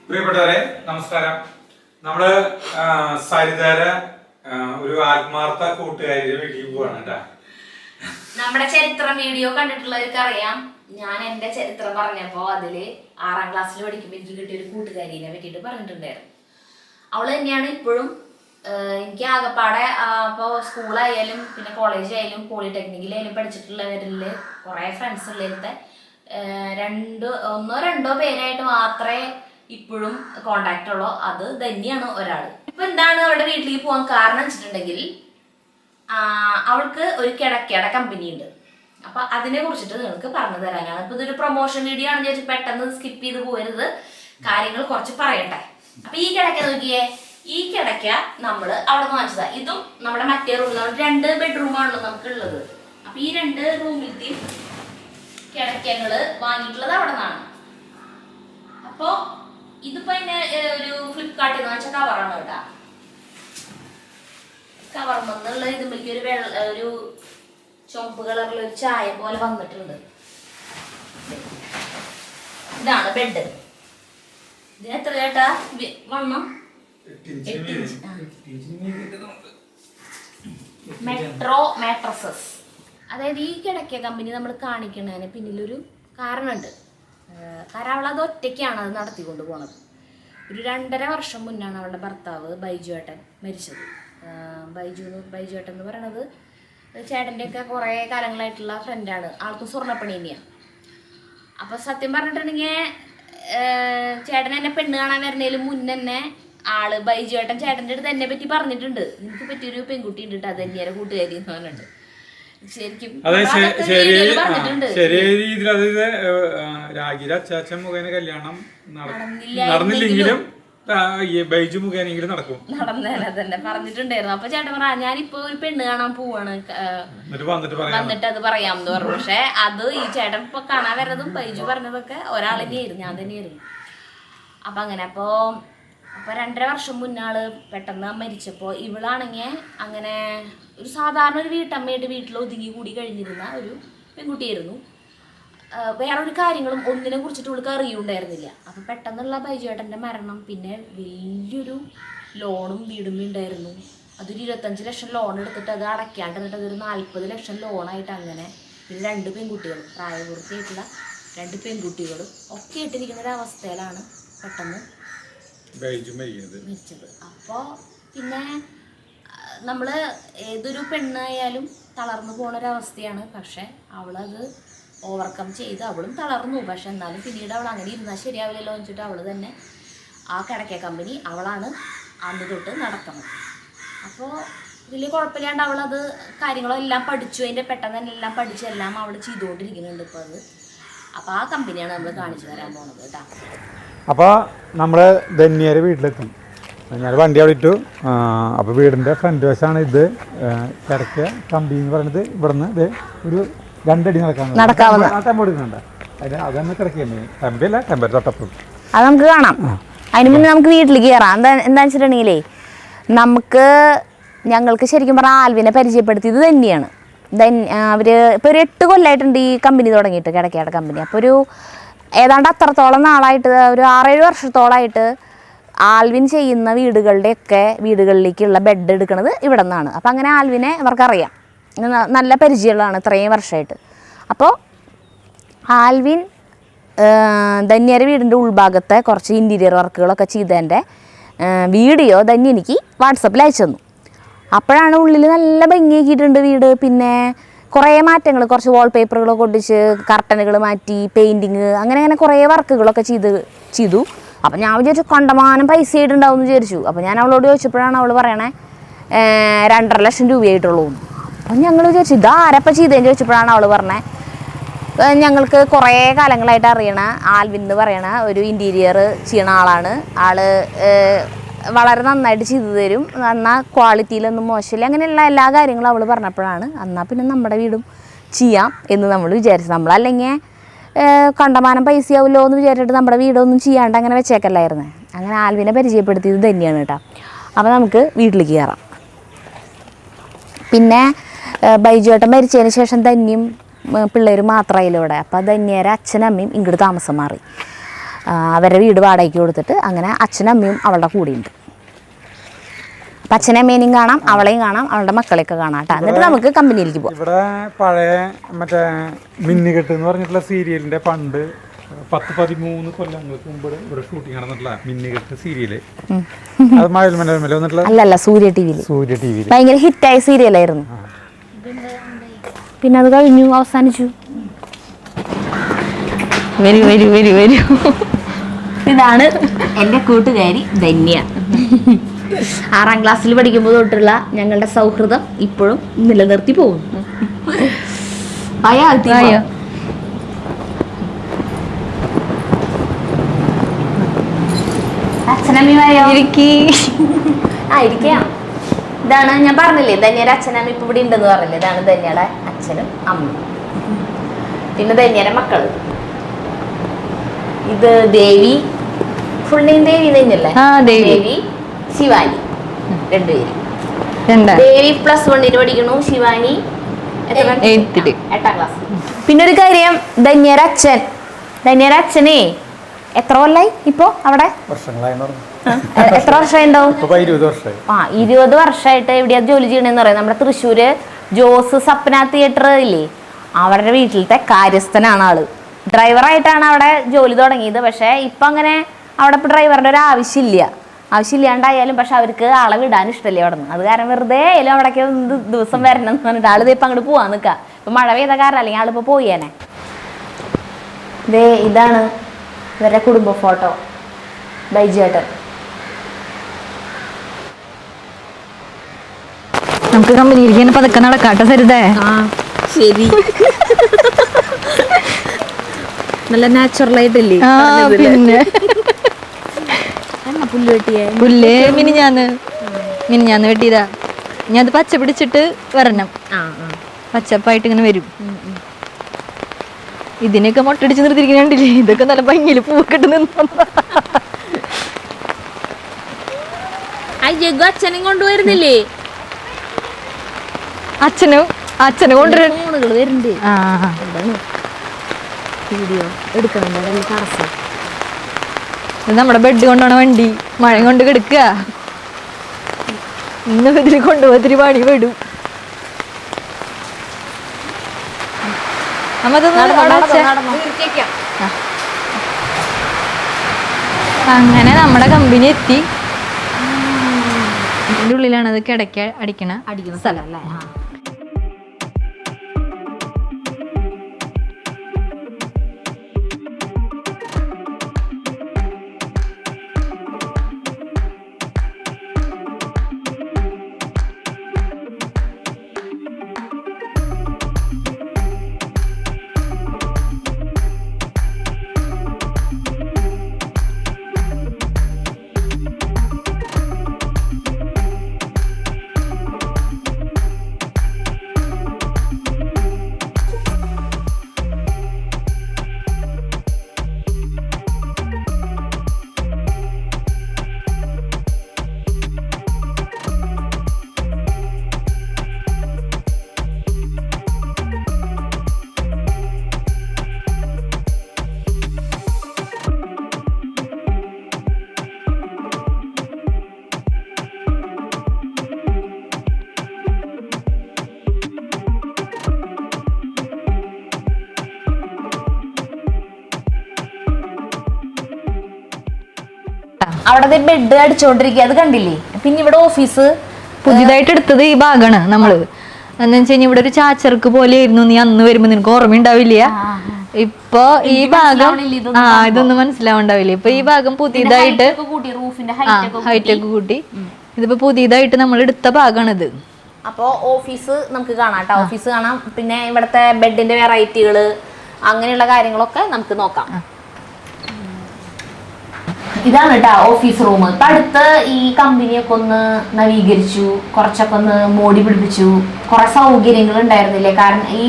പ്രിയപ്പെട്ടവരെ നമസ്കാരം. നമ്മള് സരിതര ഒരു ആത്മാർത്ഥ കൂട്ടുകാരിയുടെ വീട്ടിൽ പോവാണ് കേട്ടാ. നമ്മുടെ ചരിത്രം വീഡിയോ കണ്ടിട്ടുള്ളവർക്ക് അറിയാം. ഞാൻ എന്റെ ചരിത്രം പറഞ്ഞപ്പോ അതില് 6ാം ക്ലാസ്സിൽ പഠിക്കുമ്പോൾ എനിക്ക് കിട്ടിയ ഒരു കൂട്ടുകാരിനെ പറ്റിയിട്ട് പറഞ്ഞിട്ടുണ്ടായിരുന്നു. അവള് തന്നെയാണ് ഇപ്പോഴും എനിക്ക് ആകെപ്പാടെ ഇപ്പോൾ സ്കൂളായാലും പിന്നെ കോളേജ് ആയാലും പോളിടെക്നിക്കിലായാലും പഠിച്ചിട്ടുള്ളവരില് കുറെ ഫ്രണ്ട്സ് ഉള്ളതിലത്തെ 1-2 പേരായിട്ട് മാത്രമേ ഇപ്പോഴും കോണ്ടാക്ട് ഉള്ളൂ. അത് തന്നെയാണ് ഒരാള്. ഇപ്പൊ എന്താണ് അവളുടെ വീട്ടിലേക്ക് പോകാൻ കാരണം വെച്ചിട്ടുണ്ടെങ്കിൽ അവൾക്ക് ഒരു കിടക്കയുടെ കമ്പനി ഉണ്ട്. അപ്പൊ അതിനെ കുറിച്ചിട്ട് നിങ്ങൾക്ക് പറഞ്ഞു തരാനാണ്. ഇപ്പൊ ഇതൊരു പ്രൊമോഷൻ വീഡിയോ ആണെന്ന് ചോദിച്ചാൽ പെട്ടെന്ന് സ്കിപ്പ് ചെയ്ത് പോകരുത്, കാര്യങ്ങൾ കുറച്ച് പറയട്ടെ. അപ്പൊ ഈ കിടക്ക നോക്കിയേ, ഈ കിടക്ക നമ്മള് അവിടെ നിന്ന് വാങ്ങിച്ചതാ. ഇതും നമ്മുടെ മറ്റേ റൂമിൽ 2 ബെഡ്റൂമാണല്ലോ നമുക്ക് ഉള്ളത്. അപ്പൊ ഈ 2 റൂമിലത്തെയും കിടക്കകള് വാങ്ങിയിട്ടുള്ളത് അവിടെ നിന്നാണ്. അപ്പൊ ഇതിപ്പോ എന്നെ ഒരു ഫ്ലിപ്കാർട്ടിൽ നിന്ന് വെച്ച കവറാണ് കേട്ടാ. കവർമെന്നുള്ള ഇതുമ്പേക്ക് ഒരു ചുവപ്പ് കളറിൽ ഒരു ചായ പോലെ വന്നിട്ടുണ്ട്. ഇതാണ് ബെഡ്. ഇതിന് എത്ര ചേട്ടാ വണ്ണം? 8 ഇഞ്ച്. Metro mattresses. അതായത് ഈ കിടക്ക കമ്പനി നമ്മൾ കാണിക്കുന്നതിന് പിന്നിലൊരു കാരണമുണ്ട്. കാരണം അവളത് ഒറ്റയ്ക്കാണ് അത് നടത്തിക്കൊണ്ട് പോണത്. ഒരു 2.5 വർഷം മുന്നാണ് അവളുടെ ഭർത്താവ് ബൈജു ഏട്ടൻ മരിച്ചത്. ബൈജു ഏട്ടൻ എന്ന് പറയണത് ചേട്ടൻ്റെയൊക്കെ കുറേ കാലങ്ങളായിട്ടുള്ള ഫ്രണ്ടാണ്. ആൾക്കും സ്വർണ്ണപ്പണി തന്നെയാണ്. അപ്പോൾ സത്യം പറഞ്ഞിട്ടുണ്ടെങ്കിൽ ചേട്ടൻ എന്നെ പെണ്ണ് കാണാൻ വരുന്നതിന് മുന്നേ തന്നെ ആള് ബൈജു ഏട്ടൻ ചേട്ടൻ്റെ അടുത്ത് എന്നെ പറ്റി പറഞ്ഞിട്ടുണ്ട്. എനിക്ക് പറ്റിയൊരു പെൺകുട്ടി ഉണ്ട്, അത് തന്നെയാണ് കൂട്ടുകാരി എന്ന് പറഞ്ഞിട്ടുണ്ട്. ശരിക്കും ശരിയ രീതിയിൽ അതായത് രാഗിയുടെ അച്ചാച്ചൻ മുഖേന കല്യാണം നടന്നില്ലെങ്കിലും ബൈജു മുഖേനെങ്കിലും നടന്നേനെ തന്നെ പറഞ്ഞിട്ടുണ്ടായിരുന്നു. അപ്പൊ ചേട്ടൻ പറഞ്ഞ ഞാനിപ്പോ ഒരു പെണ്ണ് കാണാൻ പോവാണ്, വന്നിട്ട് അത് പറയാമെന്ന് പറഞ്ഞു. പക്ഷെ അത് ഈ ചേട്ടൻ ഇപ്പൊ കാണാൻ വരുന്നതും ബൈജു പറഞ്ഞതൊക്കെ ഒരാൾ തന്നെയായിരുന്നു, ഞാൻ തന്നെയായിരുന്നു. അപ്പൊ അങ്ങനെ അപ്പൊ 2.5 വർഷം മുന്നാള് പെട്ടെന്ന് മരിച്ചപ്പോൾ ഇവളാണെങ്കിൽ അങ്ങനെ ഒരു സാധാരണ ഒരു വീട്ടമ്മയായിട്ട് വീട്ടിൽ ഒതുങ്ങി കൂടി കഴിഞ്ഞിരുന്ന ഒരു പെൺകുട്ടിയായിരുന്നു. വേറൊരു കാര്യങ്ങളും ഒന്നിനെ കുറിച്ചിട്ട് ഇവൾക്ക് അറിയുണ്ടായിരുന്നില്ല. അപ്പം പെട്ടെന്നുള്ള ബൈജുവേട്ടൻ്റെ മരണം, പിന്നെ വലിയൊരു ലോണും വീടും ഉണ്ടായിരുന്നു. അതൊരു 25 ലക്ഷം ലോൺ എടുത്തിട്ട് അത് അടയ്ക്കാണ്ടിരുന്നിട്ട് അതൊരു 40 ലക്ഷം ലോണായിട്ട് അങ്ങനെ. പിന്നെ 2 പെൺകുട്ടികളും പ്രായപൂർത്തിയായിട്ടുള്ള 2 പെൺകുട്ടികളും ഒക്കെ ഇട്ടിരിക്കുന്ന ഒരവസ്ഥയിലാണ് പെട്ടെന്ന് മരിച്ചത്. അപ്പോൾ പിന്നെ നമ്മൾ ഏതൊരു പെണ്ണായാലും തളർന്നു പോണൊരവസ്ഥയാണ്. പക്ഷെ അവളത് ഓവർകം ചെയ്ത് അവളും തളർന്നു. പക്ഷെ എന്നാലും പിന്നീട് അവൾ അങ്ങനെ ഇരുന്നാൽ ശരിയാവില്ലല്ലോ എന്ന് വെച്ചിട്ട് അവൾ തന്നെ ആ കിടക്ക കമ്പനി അവളാണ് അന്ന് തൊട്ട് നടത്തുന്നത്. അപ്പോൾ വലിയ കുഴപ്പമില്ലാണ്ട് അവളത് കാര്യങ്ങളെല്ലാം പഠിച്ചു. അതിൻ്റെ പെട്ടെന്ന് തന്നെ എല്ലാം പഠിച്ചെല്ലാം അവൾ ചെയ്തുകൊണ്ടിരിക്കുന്നുണ്ട് ഇപ്പോൾ അത്. അപ്പോൾ ആ കമ്പനിയാണ് നമ്മൾ കാണിച്ചു തരാൻ പോകുന്നത് കേട്ടോ. അപ്പോൾ നമ്മൾ ധന്യയുടെ വീട്ടിലെത്തി. ഞാൻ വണ്ടി അവിടെ ഇട്ടു. അപ്പോൾ വീടിൻ്റെ ഫ്രണ്ട് വശമാണ് ഇത്. കിടക്ക കമ്പനി എന്ന് പറയുന്നത് ഇവിടുന്ന് ഇത് ഒരു 2 അടി നടക്കാവുന്ന ടെമ്പോ എടുക്കുന്നുണ്ട്. അതന്നെ കിടക്കുകയാണ്. ടെമ്പല്ല, ടെമ്പർ തൊട്ടപ്പുറം അത് നമുക്ക് കാണാം. അതിന് മുന്നേ നമുക്ക് വീട്ടിലേക്ക് കയറാം. എന്താ വെച്ചിട്ടുണ്ടെങ്കിലേ ഞങ്ങൾക്ക് ശരിക്കും പറഞ്ഞാൽ ആൽവിനെ പരിചയപ്പെടുത്തിയത് തന്നെയാണ്. അവർ ഇപ്പോൾ ഒരു 8 കൊല്ലമായിട്ടുണ്ട് ഈ കമ്പനി തുടങ്ങിയിട്ട്, കിടക്കയുടെ കമ്പനി. അപ്പോൾ ഒരു ഏതാണ്ട് അത്രത്തോളം നാളായിട്ട്, ഒരു 6-7 വർഷത്തോളമായിട്ട് ആൽവിൻ ചെയ്യുന്ന വീടുകളിലേക്കുള്ള ബെഡ് എടുക്കുന്നത് ഇവിടെ നിന്നാണ്. അപ്പോൾ അങ്ങനെ ആൽവിനെ അവർക്കറിയാം, നല്ല പരിചയമുള്ളതാണ് ഇത്രയും വർഷമായിട്ട്. അപ്പോൾ ആൽവിൻ ധന്യയുടെ വീടിൻ്റെ ഉൾഭാഗത്തെ കുറച്ച് ഇൻറ്റീരിയർ വർക്കുകളൊക്കെ ചെയ്തതിൻ്റെ വീഡിയോ ധന്യ എനിക്ക് വാട്സപ്പിൽ അയച്ചു തന്നു. അപ്പോഴാണ് ഉള്ളിൽ നല്ല ഭംഗിയാക്കിയിട്ടുണ്ട് വീട്. പിന്നെ കുറേ മാറ്റങ്ങൾ, കുറച്ച് വാൾപേപ്പറുകളൊക്കെ ഒട്ടിച്ച് കർട്ടനുകൾ മാറ്റി, പെയിൻറ്റിങ്, അങ്ങനെ കുറേ വർക്കുകളൊക്കെ ചെയ്തു. അപ്പം ഞാൻ വിചാരിച്ചു കണ്ടമാനം പൈസ ആയിട്ടുണ്ടാവും എന്ന് വിചാരിച്ചു. അപ്പോൾ ഞാൻ അവളോട് ചോദിച്ചപ്പോഴാണ് അവൾ പറയണേ 2.5 ലക്ഷം രൂപയായിട്ടുള്ളൂ. അപ്പം ഞങ്ങൾ വിചാരിച്ചു ഇതാരപ്പം ചെയ്തതെന്ന് ചോദിച്ചപ്പോഴാണ് അവൾ പറഞ്ഞത് ഞങ്ങൾക്ക് കുറേ കാലങ്ങളായിട്ട് അറിയണ ആൽവിൻ എന്ന് പറയണ ഒരു ഇൻറ്റീരിയർ ചെയ്യണ ആളാണ്. വളരെ നന്നായിട്ട് ചെയ്തു തരും, എന്നാൽ ക്വാളിറ്റിയിലൊന്നും മോശമില്ല, അങ്ങനെയുള്ള എല്ലാ കാര്യങ്ങളും അവൾ പറഞ്ഞപ്പോഴാണ് എന്നാൽ പിന്നെ നമ്മുടെ വീടും ചെയ്യാം എന്ന് നമ്മൾ വിചാരിച്ചു. നമ്മളല്ലെങ്കിൽ കണ്ടമാനം പൈസയാവുമല്ലോ എന്ന് വിചാരിച്ചിട്ട് നമ്മുടെ വീടൊന്നും ചെയ്യാണ്ട് അങ്ങനെ വെച്ചേക്കല്ലായിരുന്നു. അങ്ങനെ ആൽവിനെ പരിചയപ്പെടുത്തിയത് തന്നെയാണ് കേട്ടോ. അപ്പോൾ നമുക്ക് വീട്ടിലേക്ക് കയറാം. പിന്നെ ബൈജുവേട്ടൻ മരിച്ചതിന് ശേഷം ധന്യയും പിള്ളേർ മാത്രമായില്ല ഇവിടെ. അപ്പോൾ ധന്യയുടെ അച്ഛനും അമ്മയും ഇങ്ങോട്ട് താമസം മാറി. അവരുടെ വീട് വാടകയ്ക്ക് കൊടുത്തിട്ട് അങ്ങനെ അച്ഛനും അമ്മയും അവളുടെ കൂടെയുണ്ട്. അപ്പം അച്ഛനും അമ്മേനെയും കാണാം, അവളെയും കാണാം, അവളുടെ മക്കളെയൊക്കെ കാണാം കേട്ടോ. എന്നിട്ട് നമുക്ക് കമ്പനിയിലേക്ക് പോകാം. ഇവിടെ പഴയ മറ്റേ മിന്നുകെട്ട് എന്ന് പറഞ്ഞിട്ടുള്ള സീരിയലിൻ്റെ പണ്ട് 10-13 കൊല്ലങ്ങൾക്ക് മുമ്പ് ഇവിടെ ഷൂട്ടിംഗ് നടന്നിട്ടുള്ള മിന്നുകെട്ട് സീരിയല്. അത് മഴവിൽ മനോരമയിൽ വന്നിട്ടുള്ള അല്ലല്ല, സൂര്യ ടി വിയിൽ ഭയങ്കര ഹിറ്റായ സീരിയലായിരുന്നു. പിന്നെ അത് കഴിഞ്ഞു, അവസാനിച്ചു. വരൂ. ഇതാണ് എൻ്റെ കൂട്ടുകാരി ധന്യ. 6ാം ക്ലാസ്സിൽ പഠിക്കുമ്പോൾ തൊട്ടുള്ള ഞങ്ങളുടെ സൗഹൃദം ഇപ്പോഴും നിലനിർത്തി പോകുന്നു. അച്ഛനമ്മയോ ഇരിക്കാം. ഇതാണ് ഞാൻ പറഞ്ഞില്ലേ, ധന്യയുടെ അച്ഛനമ്മ ഇപ്പൊ ഇവിടെ ഉണ്ടെന്ന് പറഞ്ഞില്ലേ, ഇതാണ് ധന്യയുടെ അച്ഛനും അമ്മയും. പിന്നെ ധന്യയുടെ മക്കള്, ഇത് ദേവി, ഫുൾ നെയിം ദേവി തന്നെയല്ലേ? ദേവി, ശിവാനി, രണ്ടുപേര്. ദേവി +1 പഠിക്കണു, ശിവാനി 8ാം ക്ലാസ്. പിന്നെ ഒരു കാര്യം, ധന്യയുടെ അച്ഛനെ എത്ര കൊല്ലായി ഇപ്പൊ അവിടെ? എത്ര വർഷമായി ഉണ്ടാവും? 20 വർഷമായിട്ട് എവിടെയാ ജോലി ചെയ്യണെന്ന് പറയാം. നമ്മുടെ തൃശ്ശൂര് ജോസ് സപ്ന തിയേറ്റർ ഇല്ലേ, അവരുടെ വീട്ടിലത്തെ കാര്യസ്ഥനാണ് ആള്. ഡ്രൈവറായിട്ടാണ് അവിടെ ജോലി തുടങ്ങിയത്. പക്ഷെ ഇപ്പൊ അങ്ങനെ അവിടെ ഇപ്പൊ ഡ്രൈവറുടെ ഒരു ആവശ്യമില്ലാണ്ടായാലും പക്ഷെ അവർക്ക് ആളെ വിടാൻ ഇഷ്ടമല്ലേ അവിടെ നിന്ന്. അത് കാരണം വെറുതെ ആയാലും അവിടേക്ക് ദിവസം വരണം എന്ന് പറഞ്ഞിട്ട് ആള് ഇപ്പൊ അങ്ങോട്ട് പോവാൻ നിൽക്കുക. ഇപ്പൊ മഴ പെയ്ത കാരണം അല്ലെങ്കിൽ ആളിപ്പോ പോയേനെ. ഇതാണ് ഇവരുടെ കുടുംബ ഫോട്ടോ, ബൈജേട്ടൻ. നമുക്ക് കമ്പനിയിലേക്ക് പതുക്കെ നടക്കാട്ടെ സരിതേ. ശരി, നല്ല നാച്ചുറൽ ആയിട്ടല്ലേ? പിന്നെ പുല്ല് മിനിഞ്ഞാന്ന് വെട്ടിയതാ. ഞാൻ അത് പച്ച പിടിച്ചിട്ട് വരണം, പച്ചപ്പായിട്ട് ഇങ്ങനെ വരും. ഇതിനൊക്കെ മുട്ടടിച്ച് നിർത്തിയിരിക്കുന്നുണ്ടില്ലേ, ഇതൊക്കെ നല്ല ഭംഗിയില് പൂവൊക്കെ അച്ഛനും കൊണ്ടുവരുന്നില്ലേ? അച്ഛനെ കൊണ്ടുവരുന്നുണ്ട്. വീഡിയോ എടുക്കണം, ഇത് നമ്മുടെ ബെഡ് കൊണ്ടാണ് വണ്ടി, മഴ കൊണ്ട് കിടക്കുക. ഇന്ന് ഇതിൽ കൊണ്ടുപോകത്തിരി പണി പെടും. അങ്ങനെ നമ്മുടെ കമ്പനി എത്തി. ഇതിൻ്റെ ഉള്ളിലാണ് അത് അടിക്കണ സ്ഥലം അല്ലേ? അവിടെ ബെഡ് അടിച്ചോണ്ടിരിക്കുക, അത് കണ്ടില്ലേ? പിന്നെ ഇവിടെ ഓഫീസ് പുതിയതായിട്ട് എടുത്തത് ഈ ഭാഗമാണ് നമ്മള്. എന്ന് വെച്ച് കഴിഞ്ഞാൽ ഇവിടെ ഒരു ചാച്ചർക്ക് പോലെ ആയിരുന്നു നീ അന്ന് വരുമ്പോ, നിനക്ക് ഓർമ്മയുണ്ടാവില്ല. ഇപ്പൊ ഈ ഭാഗം ഇതൊന്നും മനസ്സിലാവുണ്ടാവില്ല. ഇപ്പൊ ഈ ഭാഗം പുതിയതായിട്ട് ഹൈറ്റ് ഒക്കെ കൂട്ടി ഇതിപ്പോ പുതിയതായിട്ട് നമ്മൾ എടുത്ത ഭാഗമാണിത്. അപ്പോൾ ഓഫീസ് നമുക്ക് കാണാം കേട്ടോ, ഓഫീസ് കാണാം. പിന്നെ ഇവിടുത്തെ ബെഡിന്റെ വെറൈറ്റികള് അങ്ങനെയുള്ള കാര്യങ്ങളൊക്കെ നമുക്ക് നോക്കാം. ഇതാണ് കേട്ടോ ഓഫീസ് റൂം. ഇപ്പൊ അടുത്ത് ഈ കമ്പനിയൊക്കെ ഒന്ന് നവീകരിച്ചു, കുറച്ചൊക്കെ ഒന്ന് മോടി പിടിപ്പിച്ചു. കുറെ സൗകര്യങ്ങൾ ഉണ്ടായിരുന്നില്ലേ? കാരണം ഈ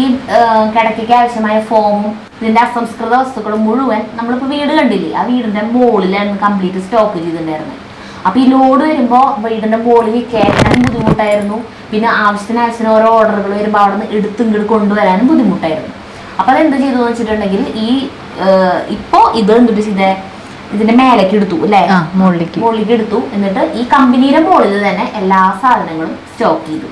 കിടക്കയ്ക്ക് ആവശ്യമായ ഫോമും ഇതിന്റെ അസംസ്കൃത വസ്തുക്കളും മുഴുവൻ നമ്മളിപ്പോ വീട് കണ്ടില്ലേ, ആ വീടിന്റെ മുകളിലാണ് കംപ്ലീറ്റ് സ്റ്റോക്ക് ചെയ്തിട്ടുണ്ടായിരുന്നത്. അപ്പൊ ഈ ലോഡ് വരുമ്പോ വീടിന്റെ മുകളിൽ കയറ്റാനും ബുദ്ധിമുട്ടായിരുന്നു. പിന്നെ ആവശ്യത്തിന് ഓരോ ഓർഡറുകൾ വരുമ്പോൾ അവിടെ നിന്ന് ഇങ്ങോട്ട് കൊണ്ടുവരാനും ബുദ്ധിമുട്ടായിരുന്നു. അപ്പൊ അതെന്ത് ചെയ്തു വെച്ചിട്ടുണ്ടെങ്കിൽ ഈ ഇപ്പോ ഇത് എന്തിട്ട് ചെയ്തേ, ഇതിന്റെ മേലേക്ക് എടുത്തു അല്ലേ, മുകളിലേക്ക് എടുത്തു. എന്നിട്ട് ഈ കമ്പനിയുടെ മുകളിൽ തന്നെ എല്ലാ സാധനങ്ങളും സ്റ്റോക്ക് ചെയ്തു.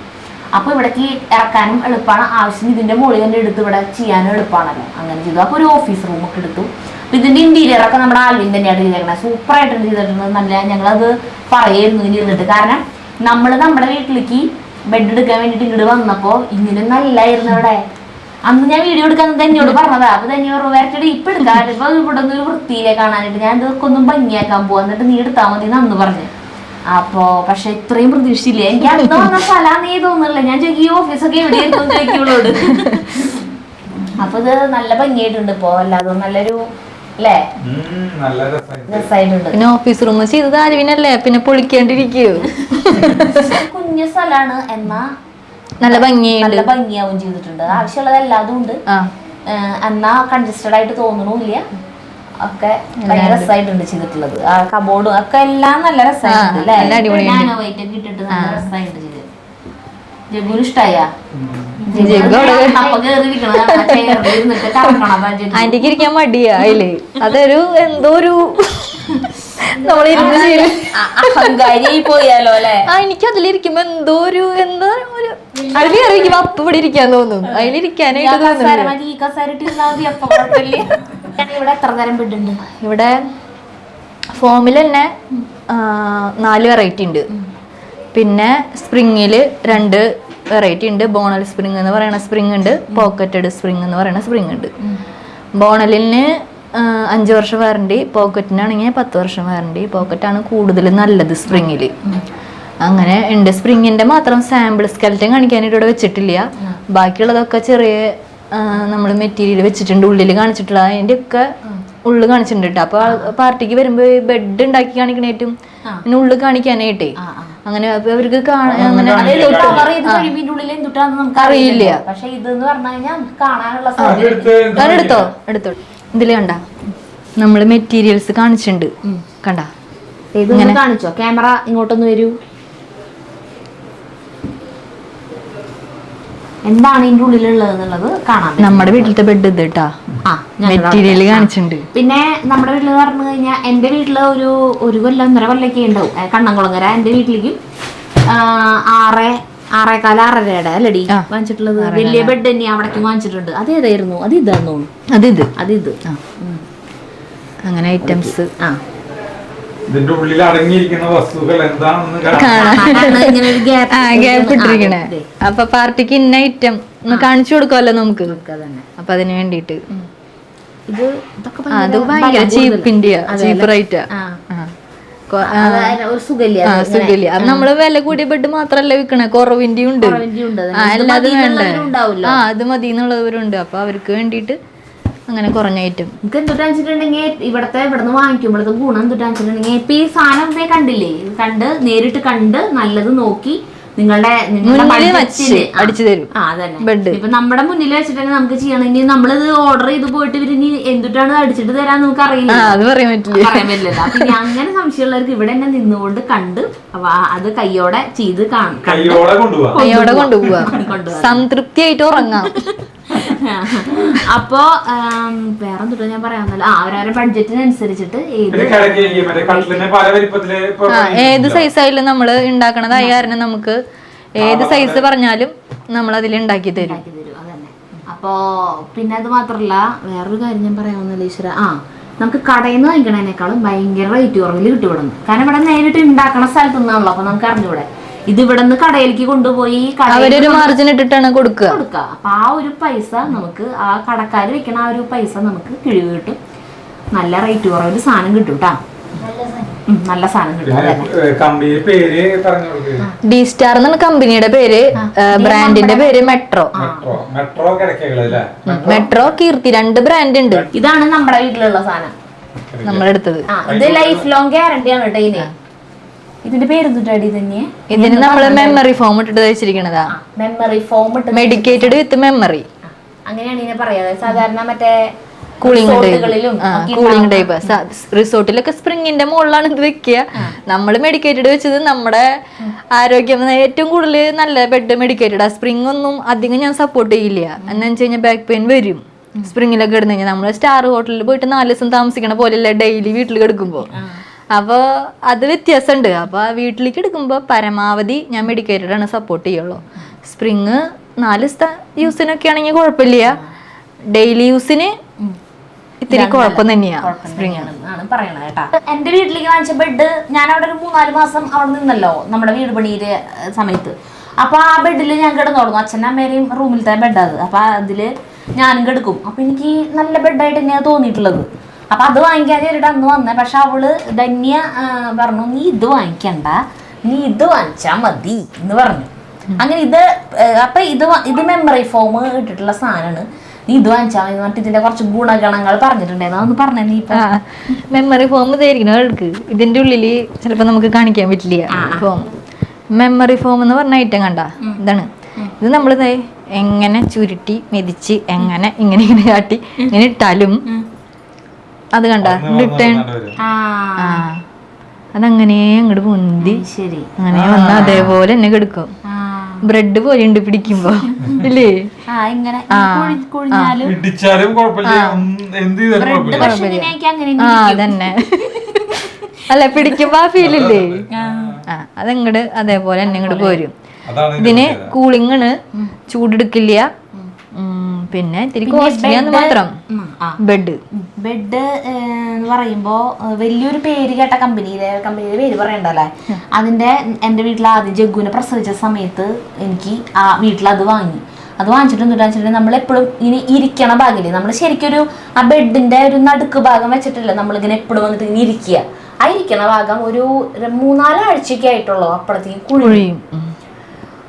അപ്പൊ ഇവിടേക്ക് ഇറക്കാനും എളുപ്പമാണ്, ആവശ്യം ഇതിന്റെ മുകളിൽ തന്നെ എടുത്ത് ഇവിടെ ചെയ്യാനും എളുപ്പമാണല്ലോ. അങ്ങനെ ചെയ്തു. അപ്പൊ ഒരു ഓഫീസ് റൂം ഒക്കെ എടുത്തു. അപ്പൊ ഇതിന്റെ ഇന്റീരിയർ ഒക്കെ നമ്മുടെ ആൽവിൻ തന്നെയാണ് ചെയ്തേക്കണത്. സൂപ്പർ ആയിട്ട് ചെയ്തിട്ടുണ്ട്. നല്ല ഞങ്ങളത് പറയായിരുന്നു ഇനി ഇരുന്നിട്ട്. കാരണം നമ്മള് നമ്മുടെ വീട്ടിലേക്ക് ബെഡ് എടുക്കാൻ വേണ്ടിട്ട് ഇങ്ങോട്ട് വന്നപ്പോ ഇങ്ങനെ നല്ലായിരുന്നു ഇവിടെ. അന്ന് ഞാൻ വീഡിയോ എടുക്കാൻ തന്നെയോട് പറഞ്ഞതാ. അപ്പൊ തന്നെ വരട്ടിട്ട് ഇപ്പൊ എടുക്കാൻ ഇപ്പൊ ഇവിടെ നിന്ന് ഒരു വൃത്തിയിലേക്ക് കാണാനായിട്ട് ഞാൻ ഇതൊക്കെ ഒന്നും ഭംഗിയാക്കാൻ പോവാ, എന്നിട്ട് നീ എടുത്താൽ മതി അന്ന് പറഞ്ഞു. അപ്പൊ പക്ഷെ ഇത്രയും പ്രതീക്ഷിച്ചില്ലേ. എനിക്ക് അന്ന് വന്ന സ്ഥലം നീ തോന്നുന്നില്ല. ഞാൻ ചോദിക്കും ഈ ഓഫീസൊക്കെ എവിടെയായിരുന്നു ചോദിക്കുള്ളോട്. അപ്പൊ ഇത് നല്ല ഭംഗിയായിട്ടുണ്ട് ഇപ്പൊ. അല്ലാതെ നല്ലൊരു അല്ലേ, രസമായിട്ടുണ്ട്. പിന്നെ ഓഫീസ് റൂം ചെയ്തത് ആൽവിനല്ലേ, പിന്നെ പൊളിക്കേണ്ടിരിക്കോ. കുഞ്ഞു സ്ഥലാണ് എന്നാ നല്ല ഭംഗിയാവും ചെയ്തിട്ടുണ്ട്. ആവശ്യമുള്ളത് എല്ലാതും ഉണ്ട്. എന്നാ കൺജസ്റ്റഡ് ആയിട്ട് തോന്നണില്ല. ഒക്കെ ഭയങ്കര രസമായിട്ടുണ്ട് ചെയ്തിട്ടുള്ളത്. ആ കബോർഡും ഒക്കെ എല്ലാം നല്ല രസമായിട്ടുണ്ട്. നാനോ വൈറ്റ് ഒക്കെ ഇട്ടിട്ട് നല്ല രസമായിട്ട് ചെയ്ത്. ജഗുന് ഇഷ്ടായ ആന്റിക്ക് ഇരിക്കാൻ മടിയാ അതില്. അതൊരു എന്തോ ഒരു നമ്മളിരുന്ന് അഹങ്കാരിയായി പോയാലോ അല്ലെ. എനിക്ക് അതിലിരിക്കുമ്പോ എന്തോ ഒരു എന്താ ഒരു അതിലിരിക്കുമ്പോ അപ്പ ഇവിടെ ഇരിക്കാൻ തോന്നും. അതിലിരിക്കാനായിട്ട് ഇവിടെ എത്ര തരം ബെഡ് ഉണ്ട്? ഇവിടെ ഫോമിൽ തന്നെ 4 വെറൈറ്റി ഉണ്ട്. പിന്നെ സ്പ്രിങ്ങില് 2 വെറൈറ്റി ഉണ്ട്. ബോണൽ സ്പ്രിങ് എന്ന് പറയുന്ന സ്പ്രിങ് ഉണ്ട്, പോക്കറ്റഡ് സ്പ്രിങ് എന്ന് പറയുന്ന സ്പ്രിങ് ഉണ്ട്. ബോണലിന് 5 വർഷം വാറണ്ടി, പോക്കറ്റിനാണെങ്കിൽ 10 വർഷം വാറണ്ടി. പോക്കറ്റാണ് കൂടുതൽ നല്ലത് സ്പ്രിങ്ങിൽ. അങ്ങനെ ഉണ്ട്. സ്പ്രിങ്ങിന്റെ മാത്രം സാമ്പിൾ സ്കെൽറ്റൻ കാണിക്കാനായിട്ട് ഇവിടെ വെച്ചിട്ടില്ല. ബാക്കിയുള്ളതൊക്കെ ചെറിയ നമ്മൾ മെറ്റീരിയൽ വെച്ചിട്ടുണ്ട്, ഉള്ളിൽ കാണിച്ചിട്ടുള്ള അതിന്റെ ഒക്കെ ഉള്ളു കാണിച്ചിട്ടുണ്ട് കേട്ടോ. അപ്പൊ പാർട്ടിക്ക് വരുമ്പോ ബെഡ് ഉണ്ടാക്കി കാണിക്കണേറ്റും പിന്നെ ഉള്ളു കാണിക്കാനായിട്ടേ അങ്ങനെ അവർക്ക് അങ്ങനെ അറിയില്ല. എടുത്തോ ഇതില് കണ്ട നമ്മള് മെറ്റീരിയൽസ് കാണിച്ചിട്ടുണ്ട്. കണ്ട കാണിച്ചോ? ക്യാമറ ഇങ്ങോട്ടൊന്ന് വരൂ. എന്താണ് ഇതിന്റെ ഉള്ളിലുള്ളത് എന്നുള്ളത് കാണാം. നമ്മുടെ വീട്ടിലത്തെ ബെഡ് ഇത് കേട്ടാ, മെറ്റീരിയൽ കാണിച്ചിട്ടുണ്ട്. പിന്നെ നമ്മുടെ വീട്ടിൽ പറഞ്ഞു കഴിഞ്ഞാൽ എന്റെ വീട്ടില് ഒരു കൊല്ലം 1.5 കൊല്ലൊക്കെ ഉണ്ടാവും കണ്ണംകുളങ്ങര. എന്റെ വീട്ടിലേക്കും 6.25-6.5 അല്ലടി വാങ്ങിച്ചിട്ടുള്ളത്. വലിയ ബെഡ് തന്നെ അവിടേക്കും വാങ്ങിച്ചിട്ടുണ്ട്. അതേതായിരുന്നു? അത് ഇതാന്ന് തോന്നുന്നു. അത് അങ്ങനെ ഐറ്റംസ്. ഇതിന്റെ ഉള്ളിൽ അടങ്ങിയിരിക്കുന്ന വസ്തുക്കൾ എന്താണെന്ന് ഗ്യാപ്പ് ഇട്ടിരിക്കണേ. അപ്പൊ പാർട്ടിക്ക് ഇന്ന ഐറ്റം കാണിച്ചു കൊടുക്കുമല്ലോ നമുക്ക്. അപ്പൊ അതിന് വേണ്ടിട്ട് അത് ഭയങ്കര ചീപ്പ് റേറ്റാ. സുഖമില്ല. അത് നമ്മള് വില കൂടിയ ബെഡ് മാത്രല്ല വിൽക്കണേ, കുറവിന്റെ ഉണ്ട്. എല്ലാതും വേണ്ടേ? അത് മതി എന്നുള്ളവരുണ്ട്. അപ്പൊ അവർക്ക് വേണ്ടിട്ട് അങ്ങനെ കുറഞ്ഞ ഐറ്റം. നമുക്ക് എന്തുട്ടാ വെച്ചിട്ടുണ്ടെങ്കിൽ ഇവിടുന്ന് വാങ്ങിക്കുമ്പോഴത്തെ ഗുണം എന്തുട്ടാ വെച്ചിട്ടുണ്ടെങ്കിൽ ഇപ്പൊ ഈ സാധനം കണ്ടില്ലേ, നേരിട്ട് കണ്ട് നല്ലത് നോക്കി നിങ്ങളുടെ അടിച്ചു തരും. ബെഡ് ഇപ്പൊ നമ്മുടെ മുന്നിൽ വെച്ചിട്ടുണ്ടെങ്കിൽ നമുക്ക് ചെയ്യണമെങ്കിൽ നമ്മളിത് ഓർഡർ ചെയ്ത് പോയിട്ട് ഇവരിനി എന്തുട്ടാണ് അടിച്ചിട്ട് തരാൻ നമുക്ക് അറിയില്ല, അത് പറയാൻ പറ്റില്ലല്ലോ. അപ്പൊ അങ്ങനെ സംശയമുള്ളവർക്ക് ഇവിടെ തന്നെ നിന്നുകൊണ്ട് കണ്ട് അത് കയ്യോടെ ചെയ്ത് കയ്യോടെ കൊണ്ടുപോവാ, സംതൃപ്തിയായിട്ട് ഉറങ്ങാം. അപ്പൊ വേറെന്തുട്ടോ ഞാൻ പറയാന്നല്ലോ, അവരവരുടെ ബഡ്ജറ്റിനനുസരിച്ചിട്ട് ഏത് സൈസ് ആയാലും നമ്മള് ഉണ്ടാക്കണതായ കാരണം നമുക്ക് ഏത് സൈസ് പറഞ്ഞാലും നമ്മൾ അതിൽ ഉണ്ടാക്കി തരും. അപ്പോ പിന്നെ അത് മാത്രല്ല വേറൊരു കാര്യം ഞാൻ പറയാവുന്നല്ലോ ഈശ്വര, നമുക്ക് കടയിൽ നിന്ന് വാങ്ങിക്കണേനേക്കാളും ഭയങ്കര റേറ്റ് കുറവില് കിട്ടുവിടുന്നു. കാരണം ഇവിടെ നേരിട്ട് ഉണ്ടാക്കണ സ്ഥലത്ത് നിന്നാണല്ലോ. അപ്പൊ നമുക്ക് അറിഞ്ഞൂടെ ഇത് ഇവിടെ നിന്ന് കടയിലേക്ക് കൊണ്ടുപോയി അവരൊരു മാർജിൻ ഇട്ടിട്ടാണ് കൊടുക്കുക. അപ്പൊ ആ ഒരു പൈസ നമുക്ക് ആ കടക്കാര് വെക്കണ ആ ഒരു പൈസ നമുക്ക് കിഴിവ് കിട്ടും. നല്ല റേറ്റ് കുറവില് സാധനം കിട്ടും കേട്ടാ, നല്ല സാധനം കിട്ടും. ഡി സ്റ്റാർ എന്നാണ് കമ്പനിയുടെ പേര്. ബ്രാൻഡിന്റെ പേര് മെട്രോ. മെട്രോ, കീർത്തി 2 ബ്രാൻഡ് ഉണ്ട്. ഇതാണ് നമ്മുടെ വീട്ടിലുള്ള സാധനം നമ്മളെടുത്തത്. ഇത് ലൈഫ് ലോങ് ഗ്യാരണ്ടി ആണ് കേട്ടോ. ഇതിന്റെ പേര് തന്നെ ഇതിന് നമ്മള് മെമ്മറി ഫോം ഇട്ടിട്ട് വെച്ചിരിക്കണതാ. മെമ്മറി ഫോം ഇട്ട് മെഡിക്കേറ്റഡ് വിത്ത് മെമ്മറി അങ്ങനെയാണ് ഇതിനെ പറയാ. സാധാരണ മറ്റേ കൂളിംഗ് ടൈപ്പ് റിസോർട്ടിലൊക്കെ സ്പ്രിങ്ങിന്റെ മുകളിലാണ് ഇത് വെക്കുക. നമ്മൾ മെഡിക്കേറ്റഡ് വെച്ചത് നമ്മുടെ ആരോഗ്യം ഏറ്റവും കൂടുതൽ നല്ല ബെഡ് മെഡിക്കേറ്റഡ്. ആ സ്പ്രിംഗ് ഒന്നും അധികം ഞാൻ സപ്പോർട്ട് ചെയ്യില്ല. എന്താ വെച്ച് കഴിഞ്ഞാൽ ബാക്ക് പെയിൻ വരും. സ്പ്രിങ്ങിലൊക്കെ കിടന്നു കഴിഞ്ഞാൽ നമ്മള് സ്റ്റാർ ഹോട്ടലിൽ പോയിട്ട് 4 ദിവസം താമസിക്കണ പോലെയല്ല ഡെയിലി വീട്ടിൽ കിടക്കുമ്പോ. അപ്പൊ അത് വ്യത്യാസമുണ്ട്. അപ്പൊ വീട്ടിലേക്ക് എടുക്കുമ്പോ പരമാവധി ഞാൻ മെഡിക്കേറ്റഡാണ് സപ്പോർട്ട് ചെയ്യുള്ളൂ. സ്പ്രിങ് 4 ദിവസത്തെ യൂസിനൊക്കെ ആണെങ്കിൽ കുഴപ്പമില്ല, ഡെയിലി യൂസിന് ഇത്തിരി കുഴപ്പം തന്നെയാ സ്പ്രിങ് ആണ് പറയണത് കേട്ടാ. എന്റെ വീട്ടിലേക്ക് വാങ്ങിച്ച ബെഡ് ഞാൻ അവിടെ ഒരു 3-4 മാസം അവിടെ നിന്നല്ലോ നമ്മുടെ വീട് പണിയുടെ സമയത്ത്. അപ്പൊ ആ ബെഡിൽ ഞാൻ കിടന്നോളും. അച്ഛനും അമ്മേരെയും റൂമിലത്തെ ബെഡാത്. അപ്പൊ അതില് ഞാനും കിടക്കും. അപ്പൊ എനിക്ക് നല്ല ബെഡായിട്ട് തന്നെയാണ് തോന്നിയിട്ടുള്ളത്. അപ്പൊ അത് വാങ്ങിക്കാൻ ചേരിട്ട് അന്ന് വന്നേ. പക്ഷെ അവള് ധന്യ പറഞ്ഞു, നീ ഇത് വാങ്ങിക്കണ്ട, നീ ഇത് വാങ്ങിച്ചാ മതി എന്ന് പറഞ്ഞു. അങ്ങനെ ഇത് അപ്പൊ ഇത് മെമ്മറി ഫോം ഇട്ടിട്ടുള്ള സാധനമാണ്, നീ ഇത് വാങ്ങിച്ചാൽ മതി എന്നിട്ട് ഇതിന്റെ കുറച്ച് ഗുണഗണങ്ങൾ പറഞ്ഞിട്ടുണ്ടായിരുന്നു. അതൊന്ന് പറഞ്ഞേ നീ. ഇപ്പൊ മെമ്മറി ഫോം ഇതായിരിക്കണം അവൾക്ക്. ഇതിന്റെ ഉള്ളില് ചിലപ്പോ നമുക്ക് കാണിക്കാൻ പറ്റില്ല. ഫോം മെമ്മറി ഫോം എന്ന് പറഞ്ഞ ഐറ്റം കണ്ട ഇതാണ്. ഇത് നമ്മളിത് എങ്ങനെ ചുരുട്ടി മെതിച്ച് എങ്ങനെ ഇങ്ങനെ കാട്ടി ഇങ്ങനെ ഇട്ടാലും അത് കണ്ട റിട്ടേൺ അതങ്ങനെ അങ്ങോട്ട് പൊന്തി അങ്ങനെ വന്ന അതേപോലെ തന്നെ കിടക്കും. ബ്രെഡ് പോലെ ഉണ്ട് പിടിക്കുമ്പോ ഇല്ലേ? അതന്നെ അല്ല പിടിക്കുമ്പോ ആ ഫീലില്ലേ? അതങ്ങട് അതേപോലെ തന്നെ ഇങ്ങോട്ട് പോരും. ഇതിന് കൂളിംഗ് ആണ്, ചൂടെടുക്കില്ല, പിന്നെ ഇത്തിരി കോസ്റ്റ്ലിയാന്ന് മാത്രം. ബെഡ് എന്ന് പറയുമ്പോ വലിയൊരു പേര് കേട്ട കമ്പനിയുടെ പേര് പറയണ്ടല്ലേ. അതിന്റെ എന്റെ വീട്ടിൽ ആദ്യം ജഗ്ഗുവിനെ പ്രസവിച്ച സമയത്ത് എനിക്ക് ആ വീട്ടിൽ അത് വാങ്ങിച്ചിട്ട് നമ്മളെപ്പോഴും ഇനി ഇരിക്കണ ഭാഗമില്ലേ, നമ്മൾ ശരിക്കൊരു ആ ബെഡിന്റെ ഒരു നടുക്ക് ഭാഗം വെച്ചിട്ടില്ല നമ്മളിങ്ങനെ എപ്പോഴും വന്നിട്ട് ഇങ്ങനെ ഇരിക്കുക. ആ ഇരിക്കണ ഭാഗം ഒരു 3-4 ആഴ്ചയൊക്കെ ആയിട്ടുള്ളൂ അപ്പോഴത്തേക്കും കുഴിയും.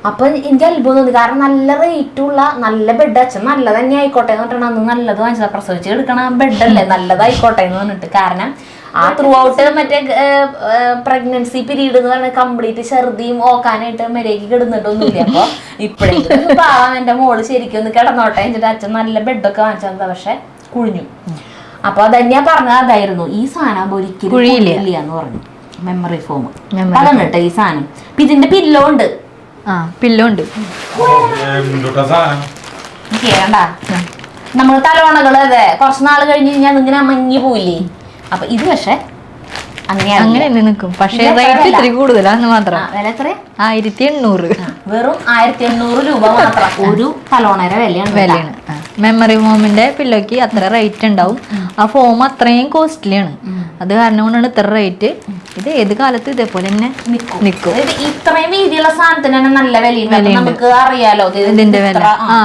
അപ്പൊ എനിക്ക് അത്ഭുതം തോന്നി. കാരണം നല്ല റേറ്റുള്ള നല്ല ബെഡ് അച്ഛൻ നല്ലത് തന്നെ ആയിക്കോട്ടെ എന്ന് പറഞ്ഞിട്ടാണ് അന്ന് നല്ലത് വാങ്ങിച്ചത്. പ്രസവിച്ച് എടുക്കണ ബെഡല്ലേ, നല്ലതായിക്കോട്ടെ എന്ന് പറഞ്ഞിട്ട്. കാരണം ആ ത്രൂ ഔട്ട് മറ്റേ പ്രഗ്നൻസി പീരീഡ് എന്ന് പറഞ്ഞാൽ കംപ്ലീറ്റ് ഛർദിയും ഓക്കാനായിട്ട് മര്യാദയ്ക്ക് കിടന്നിട്ടൊന്നുമില്ല. അപ്പൊ ഇപ്പോഴേക്കും പാവാൻ എന്റെ മോള് ശരിക്കും ഒന്ന് കിടന്നോട്ടെ എന്നിട്ട് അച്ഛൻ നല്ല ബെഡൊക്കെ വാങ്ങിച്ചത്. പക്ഷെ കുഴിഞ്ഞു. അപ്പൊ അതന്നെയാ പറഞ്ഞത് അതായിരുന്നു, ഈ സാധനം ഒരിക്കലും കുഴിയില്ല എന്ന് പറഞ്ഞു. മെമ്മറി ഫോം അതാണ് കേട്ടോ ഈ സാധനം. ഇതിന്റെ പില്ലോ ഉണ്ട്. കേറണ്ട നമ്മള് തലോണകള് അതെ കുറച്ച് നാള് കഴിഞ്ഞ് കഴിഞ്ഞാൽ ഇങ്ങനെ മങ്ങി പോയില്ലേ. അപ്പൊ ഇത് പക്ഷെ അങ്ങനെ നിൽക്കും. പക്ഷേ റേറ്റ് ഇത്തിരി കൂടുതലാന്ന് മാത്രം. വില എത്ര? 1800. വെറും 1800 രൂപ മാത്രം ഒരു തലോണയുടെ വിലയാണ്. മെമ്മറി ഫോമിന്റെ പില്ലോക്ക് അത്ര റേറ്റ് ഉണ്ടാവും. ആ ഫോം അത്രയും കോസ്റ്റ്ലിയാണ്. അത് കാരണം കൊണ്ടാണ് ഇത്ര റേറ്റ്. ഇത് ഏത് കാലത്ത് ഇതേപോലെ തന്നെ നിൽക്കും. ഇത്രയും വീതിയുള്ള സാധനത്തിന് തന്നെ നല്ല വിലയുണ്ട്. നമുക്ക് അറിയാലോ ഇതിന്റെ വില.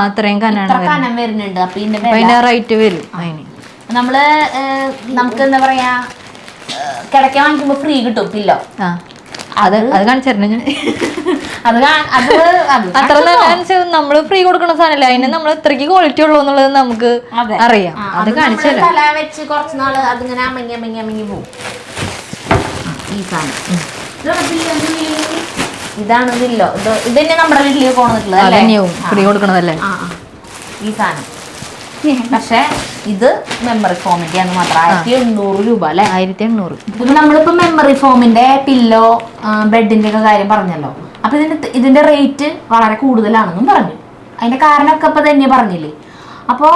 അത്രയും കനം വരുന്നുണ്ട്. അപ്പൊ അതിന്റെ റേറ്റ് വരും. അതിന് നമുക്ക് എന്താ പറയാ, കിടക്കാൻ വാങ്ങിക്കുമ്പോ ഫ്രീ കിട്ടും പില്ലോ. അത് കാണിച്ചിരുന്നു ഞാൻ. അത്ര നമ്മള് ഫ്രീ കൊടുക്കുന്ന സാധനമല്ല, അതിന് നമ്മൾ ഇത്രയ്ക്ക് ക്വാളിറ്റി ഉള്ളൂ എന്നുള്ളത് നമുക്ക് അറിയാം. അത് കാണിച്ചല്ലോ. തല വെച്ച് കുറച്ച് നാള് അതിങ്ങനെ അമ്മങ്ങി പോകും. ഈ സാധനം ഇതാണ് പില്ലോ. ഇത് തന്നെ നമ്മുടെ വീട്ടിലേക്ക് കൊണ്ടുവന്നിട്ടുള്ളത് ഫ്രീ കൊടുക്കണതല്ലേ ഈ സാധനം. പക്ഷെ ഇത് മെമ്മറി ഫോമിന്റെ ആണ് മാത്രം. 1800 രൂപ അല്ലെ? 1800. ഇപ്പൊ നമ്മളിപ്പോ മെമ്മറി ഫോമിന്റെ പില്ലോ ബെഡിന്റെ ഒക്കെ കാര്യം പറഞ്ഞല്ലോ. അപ്പൊ ഇതിന്റെ റേറ്റ് വളരെ കൂടുതലാണെന്നും പറഞ്ഞു. അതിന്റെ കാരണമൊക്കെ ഇപ്പൊ തന്നെ പറഞ്ഞില്ലേ. അപ്പോ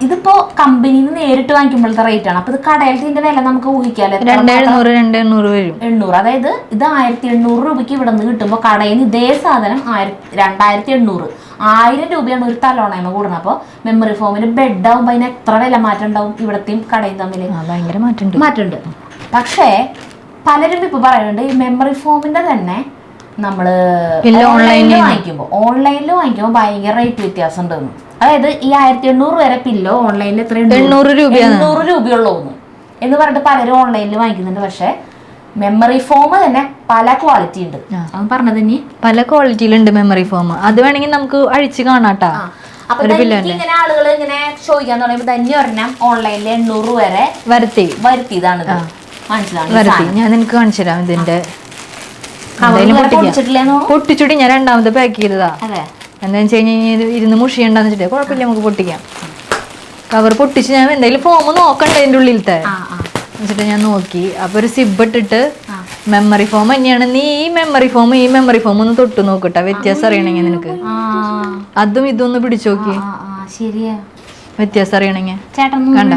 ഇതിപ്പോ കമ്പനിയിൽ നിന്ന് നേരിട്ട് വാങ്ങിക്കുമ്പോഴത്തെ റേറ്റ് ആണ്. അപ്പൊ ഇത് കടയിലത്തെ ഇതിന്റെ വില നമുക്ക് ഊഹിക്കാലോ. 200 വരും. 800. അതായത് ഇത് 1800 രൂപയ്ക്ക് ഇവിടെ നിന്ന് കിട്ടുമ്പോ കടയിൽ നിന്ന് ഇതേ സാധനം 2800. 1000 രൂപയാണ് ഒരു തലോണയമ കൂടുന്നത്. അപ്പൊ മെമ്മറി ഫോമിന് ബെഡ് ആവുമ്പോ അതിന് എത്ര വില മാറ്റം ഉണ്ടാവും ഇവിടത്തെയും കടയും തമ്മിൽ? ഭയങ്കര മാറ്റമുണ്ട്. പക്ഷേ പലരും ഇപ്പൊ പറയുന്നുണ്ട് ഈ മെമ്മറി ഫോമിന്റെ തന്നെ നമ്മള് ഓൺലൈനിൽ വാങ്ങിക്കുമ്പോ ഭയങ്കര റേറ്റ് വ്യത്യാസം ഉണ്ടെന്ന്. അതായത് ഈ 1800 വരെ പില്ലോ ഓൺലൈനിൽ എത്ര 800 രൂപയുള്ളൂ എന്ന് പറഞ്ഞിട്ട് പലരും ഓൺലൈനിൽ വാങ്ങിക്കുന്നുണ്ട്. പക്ഷെ മെമ്മറി ഫോം തന്നെ പല ക്വാളിറ്റി ഉണ്ട്. അത് പറഞ്ഞത് ഇനി പല ക്വാളിറ്റിയിലുണ്ട് മെമ്മറി ഫോം. അത് വേണമെങ്കിൽ നമുക്ക് അഴിച്ച് കാണാട്ടാ. അപ്പൊ ഇങ്ങനെ ആളുകൾ ഇങ്ങനെ ചോദിക്കാൻ തുടങ്ങിയപ്പോ തന്നെ ഒരെണ്ണം ഓൺലൈനിൽ 800 വരെ വരുത്തിയതാണ്. മനസ്സിലാവും. ഞാൻ നിനക്ക് കാണിച്ചു തരാം. ഇതിന്റെ പൊട്ടിച്ചുടി ഞാൻ രണ്ടാമത് പാക്ക് ചെയ്തതാ. എന്താ വെച്ച് കഴിഞ്ഞാൽ ഇരുന്ന് മുഷിയുണ്ടാന്ന് വെച്ചിട്ട് കുഴപ്പമില്ല, നമുക്ക് പൊട്ടിക്കാം. കവർ പൊട്ടിച്ച് ഞാൻ എന്തെങ്കിലും ഫോം നോക്കണ്ടേ അതിന്റെ ഉള്ളിലത്തെ വെച്ചിട്ട് ഞാൻ നോക്കി. അപ്പൊ ഒരു സിബ് ഇട്ടിട്ട് മെമ്മറി ഫോം തന്നെയാണ്. നീ ഈ മെമ്മറി ഫോം ഒന്ന് തൊട്ട് നോക്കട്ടെ, വ്യത്യാസം അറിയണമെങ്കിൽ നിനക്ക്. അതും ഇതൊന്ന് പിടിച്ചു നോക്കി ശരിയാ, വ്യത്യാസം അറിയണെങ്കിൽ. ചേട്ടൻ കണ്ട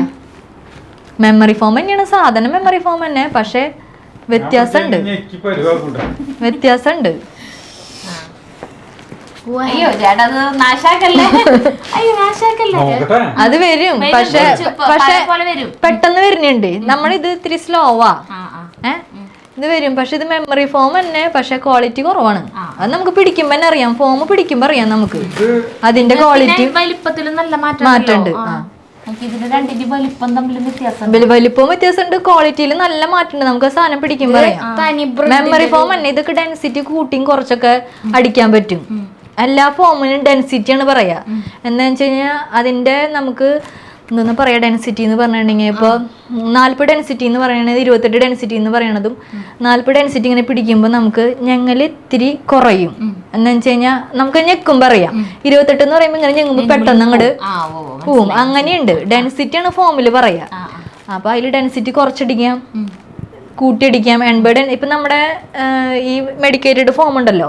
മെമ്മറി ഫോം തന്നെയാണ്, സാധനം മെമ്മറി ഫോം തന്നെ, പക്ഷെ വ്യത്യാസമുണ്ട്. വ്യത്യാസമുണ്ട്. അയ്യോ ചേട്ടാ അത് നാശാക്കല്ലേ, അയ്യോ നാശാക്കല്ലേ. അത് വരും, പക്ഷെ പെട്ടെന്ന് വരുന്നുണ്ട്. നമ്മളിത് ഇത്തിരി സ്ലോവാ. ഇത് വരും, പക്ഷെ ഇത് മെമ്മറി ഫോം തന്നെ, പക്ഷെ ക്വാളിറ്റി കുറവാണ്. അത് നമുക്ക് പിടിക്കുമ്പോ തന്നെ അറിയാം, ഫോം പിടിക്കുമ്പോ അറിയാം നമുക്ക് അതിന്റെ ക്വാളിറ്റി വലിപ്പത്തിലും നല്ല മാറ്റമുണ്ട്. വലിപ്പവും വ്യത്യാസമുണ്ട്, ക്വാളിറ്റിയിൽ നല്ല മാറ്റമുണ്ട്. നമുക്ക് സാധനം പിടിക്കുമ്പോ അറിയാം. മെമ്മറി ഫോം തന്നെ ഇതൊക്കെ ഡെൻസിറ്റി കൂട്ടിയും കുറച്ചൊക്കെ അടിക്കാൻ പറ്റും. എല്ലാ ഫോമിനും ഡെൻസിറ്റി ആണ് പറയാ. എന്താന്ന് വെച്ച് കഴിഞ്ഞാൽ അതിന്റെ നമുക്ക് എന്താ പറയാ, ഡെൻസിറ്റി എന്ന് പറഞ്ഞിട്ടുണ്ടെങ്കിൽ ഇപ്പോൾ 40 ഡെൻസിറ്റി എന്ന് പറയണത് 28 ഡെൻസിറ്റി എന്ന് പറയണതും 40 ഡെൻസിറ്റി ഇങ്ങനെ പിടിക്കുമ്പോൾ നമുക്ക് ഞങ്ങൾ ഇത്തിരി കുറയും. എന്താ വെച്ച് കഴിഞ്ഞാൽ നമുക്ക് ഞെക്കുമ്പോൾ അറിയാം. 28 എന്ന് പറയുമ്പോൾ ഇങ്ങനെ ഞെങ്ങുമ്പോൾ പെട്ടെന്ന് അങ്ങോട്ട് പോവും. അങ്ങനെയുണ്ട്, ഡെൻസിറ്റി ആണ് ഫോമിൽ പറയാ. അപ്പൊ അതിൽ ഡെൻസിറ്റി കുറച്ചടിക്കാം, കൂട്ടിയടിക്കാം. 80 ഇപ്പം നമ്മുടെ ഈ മെഡിക്കേറ്റഡ് ഫോം ഉണ്ടല്ലോ,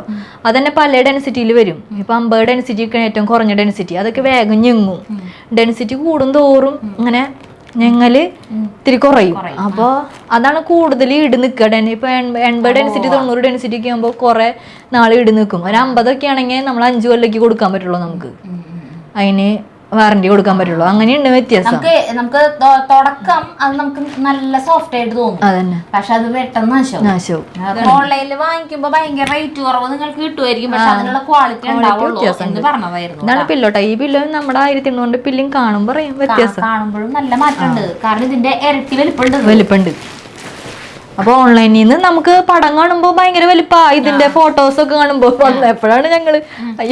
അതന്നെ പല ഡെൻസിറ്റിയിൽ വരും. ഇപ്പം 50 ഡെൻസിറ്റി ഒക്കെ ഏറ്റവും കുറഞ്ഞ ഡെൻസിറ്റി, അതൊക്കെ വേഗം ഞെങ്ങും. ഡെൻസിറ്റി കൂടും തോറും ഇങ്ങനെ ഞങ്ങള് ഇത്തിരി കുറയും. അപ്പോൾ അതാണ് കൂടുതൽ ഇട് നിൽക്കുക. ഇപ്പം 80 ഡെൻസിറ്റി 90 ഡെൻസിറ്റി ഒക്കെ ആകുമ്പോൾ കുറെ നാൾ ഇട് നിൽക്കും. ഒരു 50 ഒക്കെ ആണെങ്കിൽ നമ്മൾ 5 കൊല്ലയ്ക്ക് കൊടുക്കാൻ പറ്റുള്ളൂ, നമുക്ക് അതിന് വാറന്റി കൊടുക്കാൻ പറ്റുള്ളൂ. അങ്ങനെയുണ്ട് വ്യത്യാസം. നമുക്ക് തുടക്കം അത് നമുക്ക് നല്ല സോഫ്റ്റ് ആയിട്ട് തോന്നും, അതന്നെ. പക്ഷെ അത് പെട്ടെന്ന് നാശവും. ഓൺലൈനിൽ വാങ്ങിക്കുമ്പോ ഭയങ്കര റേറ്റ് കുറവ് നിങ്ങൾക്ക് കിട്ടുമായിരിക്കും, പക്ഷെ അതിനുള്ള ക്വാളിറ്റി ഉണ്ടാവുള്ളൂ എന്ന് പറഞ്ഞതായിരുന്നു. ഇതാണ് പില്ലോട്ടെ. ഈ പില്ലോ നമ്മുടെ 1800 പില്ലും കാണുമ്പോ വ്യത്യാസം, കാണുമ്പോഴും നല്ല മാറ്റമുണ്ട്. കാരണം ഇതിന്റെ ഇരട്ടി വലിപ്പുണ്ട്. അപ്പൊ ഓൺലൈനിൽ നിന്ന് നമുക്ക് പടം കാണുമ്പോ ഭയങ്കര വലിപ്പാ, ഇതിന്റെ ഫോട്ടോസ് ഒക്കെ കാണുമ്പോ എപ്പോഴാണ് ഞങ്ങള്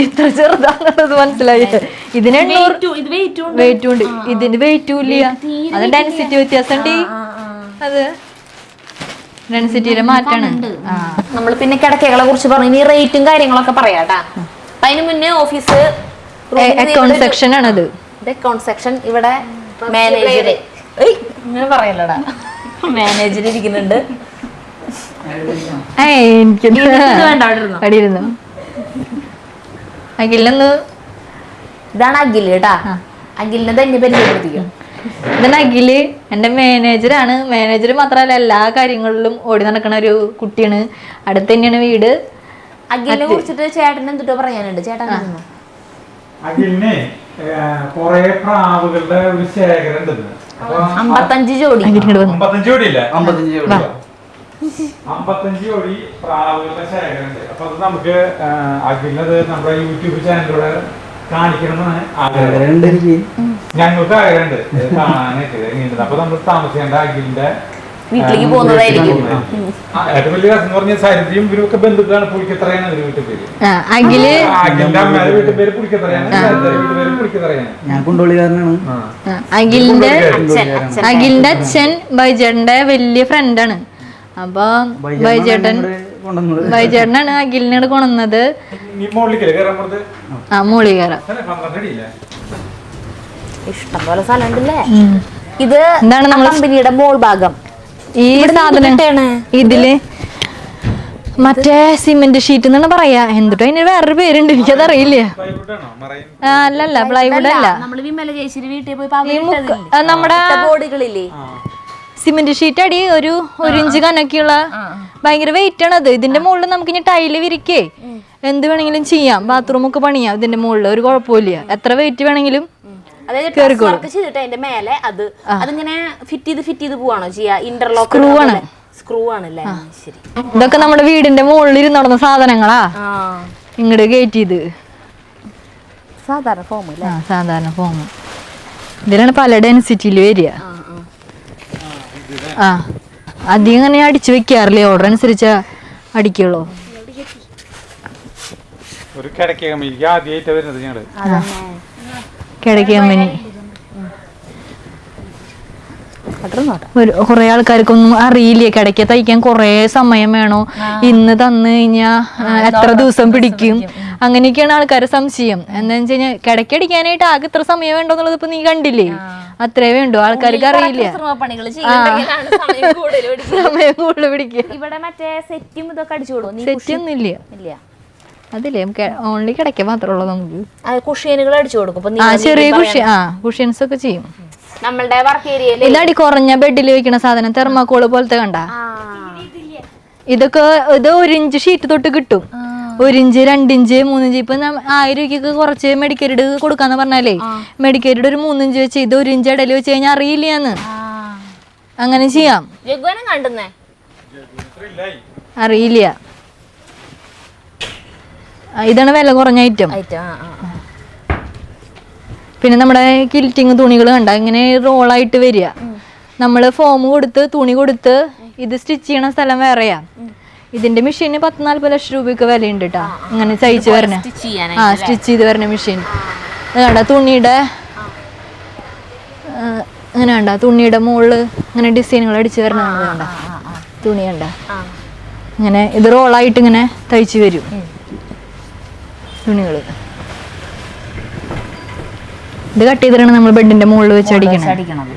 ഇത്ര ചെറുതാന്നുള്ളത് മനസ്സിലായത്. ഇതിന് 800 വെയിറ്റും ഉണ്ട്, ഇതിന് വെയിറ്റും ഇല്ല. അത് ഡെൻസിറ്റി വ്യത്യാസം ഉണ്ട്. അത് ഡെൻസിറ്റിയുടെ മാറ്റാണ്. നമ്മൾ പിന്നെ കിടക്കകളെ കുറിച്ച് പറഞ്ഞു, ഇനി റേറ്റും കാര്യങ്ങളൊക്കെ പറയാട്ടാ. അതിന് മുന്നേ ഓഫീസ് അക്കൗണ്ട് സെക്ഷൻ ആണത്. Account section. ഇവിടെ മാനേജർ ഇങ്ങനെ പറയല്ലടാ, മാനേജർ ഇരിക്കുന്നുണ്ട്. അഖിലിനൊന്ന് ഇതാണ് അഖില് കേട്ടാ. അഖിലിനെ തന്നെ പരിചയപ്പെടുത്തിക്കും. ഇതാണ് അഖില്, എന്റെ മാനേജറാണ്. മാനേജർ മാത്രമല്ല എല്ലാ കാര്യങ്ങളിലും ഓടി നടക്കണ ഒരു കുട്ടിയാണ്. അടുത്ത് തന്നെയാണ് വീട്. അഖിലിനെ കുറിച്ചിട്ട് ചേട്ടൻ എന്തിട്ടോ പറയാനുണ്ട്. ചേട്ടൻ അഖിലിനെ കൊറേ പ്രാവുകളുടെ ഒരു ശേഖരം ഉണ്ട്. 55 ജോഡി. 55 ജോഡിയില്ലേ? 55 ജോഡി പ്രാവുകളുടെ ശേഖരമുണ്ട്. അപ്പൊ അത് നമുക്ക് അഖിലിനത് നമ്മുടെ യൂട്യൂബ് ചാനലിലൂടെ കാണിക്കണമെന്നാണ് ആഗ്രഹം. ഞങ്ങൾക്ക് ആഗ്രഹമുണ്ട് കാണാനായിട്ട്. അപ്പൊ നമ്മൾ താമസിക്കേണ്ട അഖിലിന്റെ വീട്ടിലേക്ക് പോകുന്നതായിരിക്കും. ഏറ്റവും വലിയ രസം എന്ന് പറഞ്ഞാൽ സരിതയും ഇവരൊക്കെ ബന്ധുക്കളാണ്. പുളിക്കത്രയാണ് ഒരു വീട്ടിൽ പേര്. അഖിലിന്റെ അമ്മയുടെ വീട്ടിൽ പേര് പുളിക്കത്രയാണ്, വീട്ടിൽ പേര് പുളിക്കത്രയാണ്. ഞാൻ കുണ്ടോളിക്കാരനാണ്. അഖിലിന്റെ അച്ഛൻ ബൈജേട്ടന്റെ വലിയ ഫ്രണ്ടാണ്. അപ്പൊ ബൈജേട്ടനാണ് അഖിലിനോട് കൊണ്ടുവന്നത്. മോളി കയറാം. ഇഷ്ടം പോലെ സ്ഥലം ഉണ്ടല്ലേ. ഇത് എന്താണ് നമ്മുടെ കമ്പനിയുടെ മോൾ ഭാഗം. ഈ സാധനം ഇതില് മറ്റേ സിമെന്റ് ഷീറ്റ് എന്നാണ് പറയാ. എന്തിട്ടോ അതിന് വേറൊരു പേരുണ്ട്, എനിക്കത് അറിയില്ല. അല്ലല്ല, പ്ലൈവുഡ് അല്ല. നമ്മുടെ ബോർഡുകളില്ലേ, സിമെന്റ് ഷീറ്റ് അടി ഒരു ഇഞ്ച് കനക്കുള്ള ഭയങ്കര വെയിറ്റ് ആണ് അത്. ഇതിന്റെ മുകളിൽ നമുക്ക് ഇനി ടൈല് വിരിക്കേ എന്ത് വേണമെങ്കിലും ചെയ്യാം. ബാത്റൂം ഒക്കെ പണിയാം ഇതിന്റെ മുകളിൽ, ഒരു കുഴപ്പമില്ല. എത്ര വെയിറ്റ് വേണമെങ്കിലും അതിന്റെ മേലെ അതിങ്ങനെ ഫിറ്റ് ചെയ്ത് പോവാണോ ചെയ്യാ? ഇന്റർലോക്ക് സ്ക്രൂ ആണല്ലേ. ശരി. ഇതൊക്കെ നമ്മുടെ വീടിന്റെ മുകളിൽ ഇരുന്നോടുന്ന സാധനങ്ങളാ. ഇങ്ങോട്ട് ഗേറ്റ് ചെയ്ത് സാധാരണ ഫോം. സാധാരണ ഫോം. ഇതിലാണ് പല ഡെൻസിറ്റിയിൽ വരിക. അധികം അങ്ങനെ അടിച്ചു വെക്കാറില്ലേ, ഓർഡർ അനുസരിച്ച് അടിക്കുള്ളൂ. കിടക്ക കമ്പനി കുറെ ആൾക്കാർക്കൊന്നും അറിയില്ലേ കിടക്ക തയ്ക്കാൻ കുറെ സമയം വേണോ, ഇന്ന് തന്നു കഴിഞ്ഞാ എത്ര ദിവസം പിടിക്കും, അങ്ങനെയൊക്കെയാണ് ആൾക്കാരുടെ സംശയം. എന്താന്ന് വെച്ച് കഴിഞ്ഞാൽ കിടക്കടിക്കാനായിട്ട് ആകെ ഇത്ര സമയം വേണ്ടോ എന്നുള്ളത് ഇപ്പൊ നീ കണ്ടില്ലേ, അത്രേ വേണ്ടു. ആൾക്കാർക്ക് അറിയില്ല, സമയം കൂടുതൽ പിടിക്കുക. ഇവിടെ മറ്റേ സെറ്റും ഇതൊക്കെ അടിച്ചു കൊടുക്കും. സെറ്റൊന്നും ഇല്ല, അതില്ലേ ഓൺലി കിടക്കാൻ മാത്രമേ ഉള്ളൂ നമുക്ക്. കുഷ്യനുകൾ അടിച്ചു കൊടുക്കും. ചെറിയ കുഷ്യൻസ് ഒക്കെ ചെയ്യും. നമ്മളുടെ വർക്ക് ഏരിയയിൽ ഇതടി കുറഞ്ഞ ബെഡിൽ വെക്കുന്ന സാധനം തെർമാക്കോള് പോലത്തെ കണ്ട, ഇതൊക്കെ ഇത് 1 ഇഞ്ച് ഷീറ്റ് തൊട്ട് കിട്ടും. 1 ഇഞ്ച് 2 ഇഞ്ച് 3 ഇഞ്ച്. ഇപ്പൊ 1000 രൂപയ്ക്ക് കുറച്ച് മെഡിക്കേറ്റഡ് കൊടുക്കാന്ന് പറഞ്ഞാലേ മെഡിക്കേറ്റഡ് ഒരു 3 ഇഞ്ച് വെച്ച് ഇത് 1 ഇഞ്ച് ഇടയിൽ വെച്ച് കഴിഞ്ഞാൽ അറിയില്ലാന്ന്. അങ്ങനെ ചെയ്യാം. അറിയില്ല. ഇതാണ് വില കുറഞ്ഞ ഐറ്റം. പിന്നെ നമ്മുടെ കിൽറ്റിങ് തുണികൾ കണ്ട ഇങ്ങനെ റോളായിട്ട് വരിക. നമ്മള് ഫോം കൊടുത്ത് തുണി കൊടുത്ത് ഇത് സ്റ്റിച്ച് ചെയ്യണ സ്ഥലം വേറെയാ. ഇതിന്റെ മെഷീന് 10-40 ലക്ഷം രൂപയൊക്കെ വിലയുണ്ട് കേട്ടാ. ഇങ്ങനെ തയ്ച്ച് വരണേ, സ്റ്റിച്ച് ചെയ്ത് വരണ മെഷീൻ. കണ്ട തുണിയുടെ അങ്ങനെ കണ്ട തുണിയുടെ മുകളില് ഇങ്ങനെ ഡിസൈനുകൾ അടിച്ചു വരണതാണ്. കണ്ട തുണി കണ്ട ഇങ്ങനെ ഇത് റോളായിട്ട് ഇങ്ങനെ തയ്ച്ച് വരും തുണികള്. ഇത് കട്ട് ചെയ്തിട്ടാണ് നമ്മൾ ബെഡിന്റെ മുകളിൽ വെച്ച് അടിക്കണത്.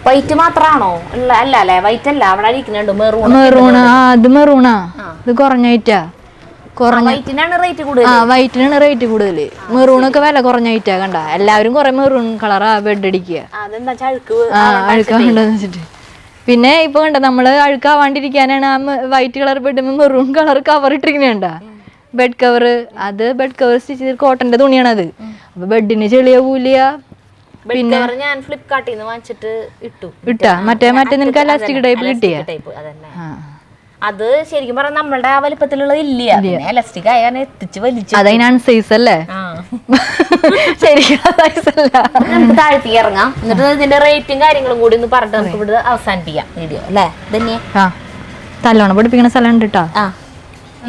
വൈറ്റ് മാത്രാണോ? അല്ല അല്ലേ, വൈറ്റ് അല്ല, അവിടെ അടിക്കുന്നുണ്ട് മെറൂൺ. അത് മെറൂണാ. ഇത് കുറഞ്ഞായിട്ടാ. വൈറ്റിനാണ് റേറ്റ് കൂടുതൽ. വൈറ്റിനാണ് റേറ്റ് കൂടുതൽ. മെറൂണൊക്കെ വില കുറഞ്ഞായിട്ടാ. കണ്ട എല്ലാവരും കുറെ മെറൂൺ കളറാ ബെഡ് അടിക്കുക. അഴുക്കാവണ്ടെന്ന് വെച്ചിട്ട്. പിന്നെ ഇപ്പൊ കണ്ട നമ്മള് അഴുക്കാവാണ്ടിരിക്കാനാണ് ആ white colour bed maroon colour cover ഇട്ടിരിക്കണ ബെഡ് കവർ. അത് ബെഡ് കവർ സ്റ്റിച്ച് ചെയ്ത് കോട്ടന്റെ തുണിയാണത്. അപ്പൊ ബെഡിന് ചെളിയാവൂല. പിന്നെ ഞാൻ ഫ്ലിപ്കാർട്ടിൽ നിന്ന് വാങ്ങിച്ചിട്ട് ഇട്ടാ മറ്റേ നിനക്ക് എലാസ്റ്റിക് ടൈപ്പ് കിട്ടിയ. അത് ശരിക്കും പറഞ്ഞാൽ നമ്മളുടെ ആ വലിപ്പത്തിലുള്ളത് ഇല്ല. എലാസ്റ്റിക് ആയാൽ എത്തിച്ച് വലിച്ചു. അതതിന് അൺസൈസ് അല്ലേ? ശരിക്കും നമുക്ക് താഴ്ത്തി ഇറങ്ങാം. എന്നിട്ട് ഇതിന്റെ റേറ്റും കാര്യങ്ങളും കൂടി ഒന്ന് പറഞ്ഞിട്ട് നമുക്ക് ഇവിടെ അവസാനിപ്പിക്കാം വീഡിയോ അല്ലേ? തന്നെ തല്ലോണം പഠിപ്പിക്കുന്ന സ്ഥലം ഉണ്ട് കേട്ടോ.